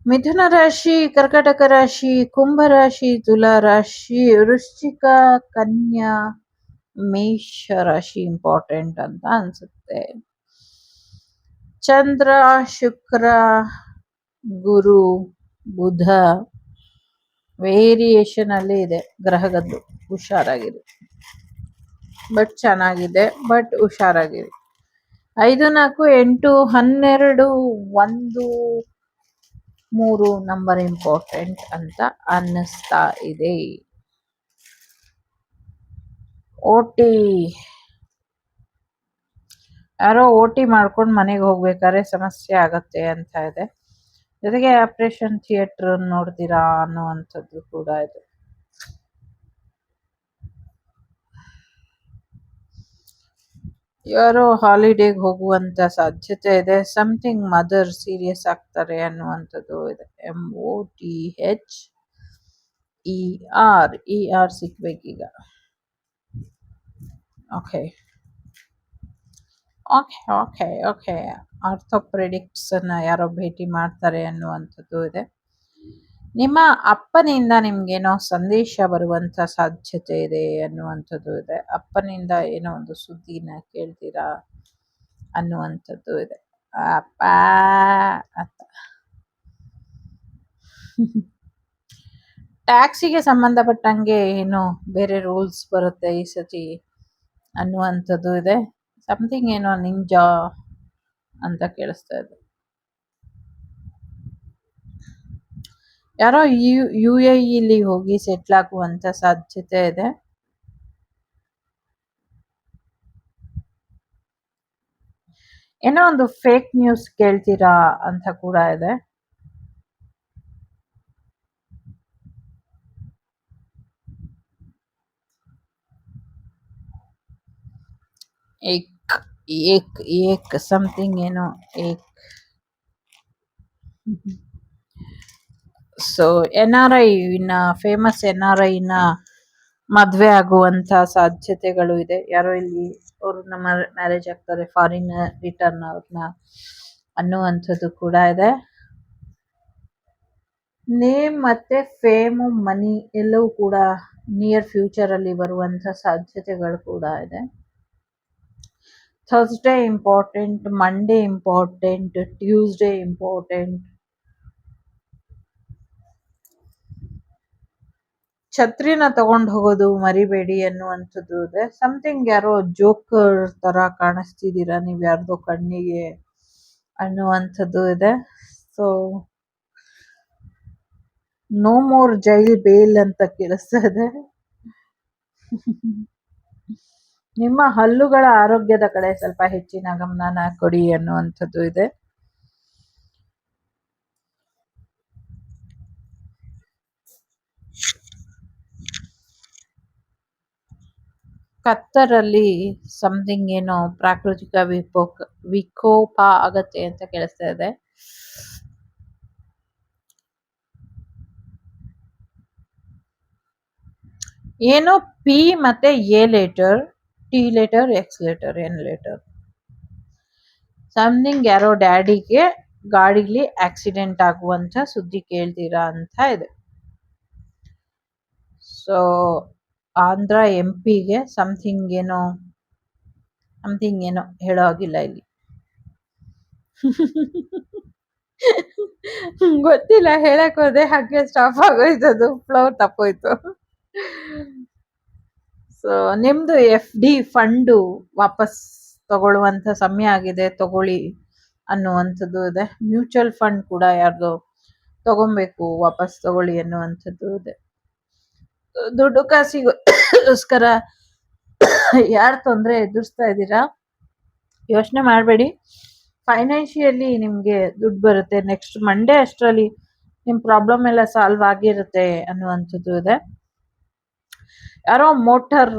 ಮಿಥುನ ರಾಶಿ, ಕರ್ಕಾಟಕ ರಾಶಿ, ಕುಂಭ ರಾಶಿ, ತುಲಾ ರಾಶಿ, ವೃಶ್ಚಿಕ, ಕನ್ಯಾ, ಮೇಷ ರಾಶಿ ಇಂಪಾರ್ಟೆಂಟ್ ಅಂತ ಅನ್ಸುತ್ತೆ. ಚಂದ್ರ, ಶುಕ್ರ, ಗುರು, ಬುಧ ವೇರಿಯೇಷನ್ ಅಲ್ಲಿ ಇದೆ ಗ್ರಹಗದ್ದು. ಹುಷಾರಾಗಿದೆ, ಬಟ್ ಚೆನ್ನಾಗಿದೆ, ಬಟ್ ಹುಷಾರಾಗಿದೆ. 5 4 8 12 1 3 ನಂಬರ್ ಇಂಪಾರ್ಟೆಂಟ್ ಅಂತ ಅನ್ನಿಸ್ತಾ ಇದೆ. ಓಟಿ, ಯಾರೋ ಓಟಿ ಮಾಡ್ಕೊಂಡು ಮನೆಗೆ ಹೋಗ್ಬೇಕಾದ್ರೆ ಸಮಸ್ಯೆ ಆಗತ್ತೆ ಅಂತ ಇದೆ. ಜೊತೆಗೆ ಆಪರೇಷನ್ ಥಿಯೇಟರ್ ನೋಡ್ತೀರಾ ಅನ್ನುವಂಥದ್ದು ಕೂಡ ಇದೆ. ಯಾರೋ ಹಾಲಿಡೇಗೆ ಹೋಗುವಂತ ಸಾಧ್ಯತೆ ಇದೆ. ಸಮಥಿಂಗ್ ಮದರ್ ಸೀರಿಯಸ್ ಆಗ್ತಾರೆ ಅನ್ನುವಂಥದ್ದು ಇದೆ. MOTHER ಸಿಕ್ಬೇಕೀಗ. Okay okay okay okay orthopaedics ಅನ್ನ ಯಾರೋ ಭೇಟಿ ಮಾಡ್ತಾರೆ ಅನ್ನುವಂಥದ್ದು ಇದೆ. ನಿಮ್ಮ ಅಪ್ಪನಿಂದ ನಿಮ್ಗೇನೋ ಸಂದೇಶ ಬರುವಂತ ಸಾಧ್ಯತೆ ಇದೆ ಅನ್ನುವಂಥದ್ದು ಇದೆ. ಅಪ್ಪನಿಂದ ಏನೋ ಒಂದು ಸುದ್ದಿನ ಕೇಳ್ತೀರಾ ಅನ್ನುವಂಥದ್ದು ಇದೆ. ಅಪ್ಪ ಅಂತ. ಟ್ಯಾಕ್ಸಿಗೆ ಸಂಬಂಧಪಟ್ಟಂಗೆ ಏನೋ ಬೇರೆ ರೂಲ್ಸ್ ಬರುತ್ತೆ ಈ ಸತಿ ಅನ್ನುವಂಥದ್ದು ಇದೆ. ಸಮಥಿಂಗ್ ಏನೋ ನಿಂಜಾ ಅಂತ ಕೇಳಿಸ್ತಾ ಇದೆ. ಯಾರೋ UAE ಹೋಗಿ ಸೆಟ್ಲ್ ಆಗುವಂತ ಸಾಧ್ಯತೆ ಇದೆ. ಏನೋ ಒಂದು ಫೇಕ್ ನ್ಯೂಸ್ ಕೇಳ್ತೀರಾ ಅಂತ ಕೂಡ ಇದೆ. ಏಕ್ ಸಮಥಿಂಗ್ ಏನೋ ಏಕ್. ಸೊ NRI ಫೇಮಸ್ NRI ಮದ್ವೆ ಆಗುವಂತ ಸಾಧ್ಯತೆಗಳು ಇದೆ. ಯಾರೋ ಇಲ್ಲಿ ಅವ್ರನ್ನ ಮ್ಯಾರೇಜ್ ಆಗ್ತಾರೆ, ಫಾರಿನ್ ರಿಟರ್ನ್ ಅವ್ರನ್ನ ಅನ್ನುವಂಥದ್ದು ಕೂಡ ಇದೆ. ನೇಮ್ ಮತ್ತೆ ಫೇಮ್, ಮನಿ ಎಲ್ಲವೂ ಕೂಡ ನಿಯರ್ ಫ್ಯೂಚರ್ ಅಲ್ಲಿ ಬರುವಂತ ಸಾಧ್ಯತೆಗಳು ಕೂಡ ಇದೆ. Thursday important, Monday important, Tuesday important. ಛತ್ರಿನ ತಗೊಂಡು ಹೋಗೋದು ಮರಿಬೇಡಿ ಅನ್ನುವಂಥದ್ದು ಇದೆ. ಸಮಥಿಂಗ್ ಯಾರೋ ಜೋಕರ್ ತರ ಕಾಣಿಸ್ತಿದ್ದೀರಾ ನೀವ್ ಯಾರ್ದೋ ಕಣ್ಣಿಗೆ ಅನ್ನುವಂಥದ್ದು ಇದೆ. So no more jail bail ಅಂತ ಕೇಳಿಸ್ತಾ ಇದೆ. ನಿಮ್ಮ ಹಲ್ಲುಗಳ ಆರೋಗ್ಯದ ಕಡೆ ಸ್ವಲ್ಪ ಹೆಚ್ಚಿನ ಗಮನನ ಕೊಡಿ ಅನ್ನುವಂಥದ್ದು ಇದೆ. ಕತ್ತರಲ್ಲಿ ಸಮಥಿಂಗ್ ಏನೋ ಪ್ರಾಕೃತಿಕ ವಿಕೋಪ ಆಗತ್ತೆ ಅಂತ ಕೇಳಿಸ್ತಾ ಇದೆ. ಏನೋ ಪಿ ಮತ್ತೆ A letter, T letter, X letter, N letter. Something ಯಾರೋ ಡ್ಯಾಡಿಗೆ ಗಾಡಿಲಿ ಆಕ್ಸಿಡೆಂಟ್ ಆಗುವಂತ ಸುದ್ದಿ ಕೇಳ್ತೀರಾ ಅಂತ ಇದೆ. ಸೊ ಆಂಧ್ರ MP ಗೆ ಸಮಥಿಂಗ್ ಏನೋ ಹೇಳೋ ಆಗಿಲ್ಲ ಇಲ್ಲಿ. ಗೊತ್ತಿಲ್ಲ, ಹೇಳಕ್ ಹೋದೆ ಹಾಗೆ ಸ್ಟಾಪ್ ಆಗೋಯ್ತದು, ಫ್ಲೋ ತಪ್ಪೋಯ್ತು. ಸೊ ನಿಮ್ದು FD ಫಂಡು ವಾಪಸ್ ತಗೊಳ್ಳುವಂತ ಸಮಯ ಆಗಿದೆ, ತಗೊಳ್ಳಿ ಅನ್ನುವಂಥದ್ದು ಇದೆ. ಮ್ಯೂಚುವಲ್ ಫಂಡ್ ಕೂಡ ಯಾರ್ದು ತಗೊಬೇಕು, ವಾಪಸ್ ತಗೊಳ್ಳಿ ಅನ್ನುವಂಥದ್ದು ಇದೆ. ದುಡ್ಡು ಕಾಸಿಗೋಸ್ಕರ ಯಾರು ತೊಂದರೆ ಎದುರಿಸ್ತಾ ಇದ್ದೀರಾ ಯೋಚನೆ ಮಾಡಬೇಡಿ. ಫೈನಾನ್ಷಿಯಲಿ ನಿಮ್ಗೆ ದುಡ್ಡು ಬರುತ್ತೆ. ನೆಕ್ಸ್ಟ್ ಮಂಡೇ ಅಷ್ಟರಲ್ಲಿ ನಿಮ್ ಪ್ರಾಬ್ಲಮ್ ಎಲ್ಲ ಸಾಲ್ವ್ ಆಗಿರುತ್ತೆ ಅನ್ನುವಂಥದ್ದು ಇದೆ. ಯಾರೋ ಮೋಟಾರ್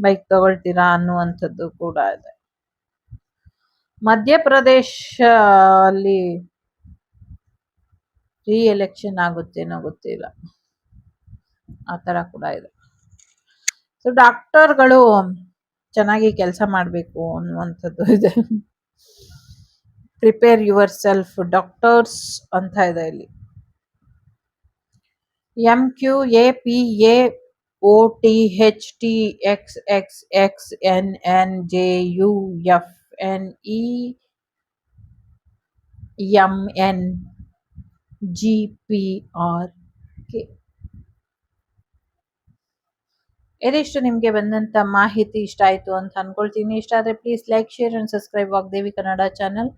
ಬೈಕ್ ತಗೊಳ್ತೀರಾ ಅನ್ನುವಂಥದ್ದು ಕೂಡ ಇದೆ. ಮಧ್ಯಪ್ರದೇಶ ಅಲ್ಲಿ ಎಲೆಕ್ಷನ್ ಆಗುತ್ತೇನೋ ಗೊತ್ತಿಲ್ಲ, ಆ ತರ ಕೂಡ ಇದೆ. ಸೊ ಡಾಕ್ಟರ್ಗಳು ಚೆನ್ನಾಗಿ ಕೆಲಸ ಮಾಡಬೇಕು ಅನ್ನುವಂಥದ್ದು ಇದೆ. ಪ್ರಿಪೇರ್ ಯುವರ್ ಸೆಲ್ಫ್ ಡಾಕ್ಟರ್ಸ್ ಅಂತ ಇದೆ ಇಲ್ಲಿ. MQAPOTHXXNNJUFNEMNGPRK. ಇದಿಷ್ಟು ನಿಮಗೆ ಬಂದಂತ ಮಾಹಿತಿ ಇಷ್ಟ ಆಯ್ತು ಅಂತ ಅನ್ಕೊಳ್ತೀನಿ. ಇಷ್ಟ ಆದ್ರೆ please like, share and subscribe Vagdevi Kannada channel.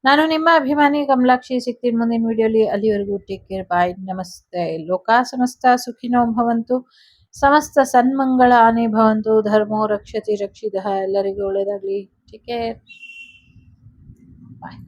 ನಾನು ನಿಮ್ಮ ಅಭಿಮಾನಿ ಕಮಲಾಕ್ಷಿ. ಸಿಗ್ತೀನಿ ಮುಂದಿನ ವಿಡಿಯೋಲಿ. ಅಲ್ಲಿವರೆಗೂ ಟೇಕ್ ಕೇರ್, ಬಾಯ್, ನಮಸ್ತೆ. ಲೋಕ ಸಮಸ್ತ ಸುಖಿನೋ ಭವಂತು, ಸಮಸ್ತ ಸನ್ಮಂಗಳಾನಿ ಭವಂತು, ಧರ್ಮೋ ರಕ್ಷತಿ ರಕ್ಷಿತಃ. ಎಲ್ಲರಿಗೂ ಒಳ್ಳೆಯದಾಗಲಿ. ಟೇಕ್ ಕೇರ್, ಬಾಯ್.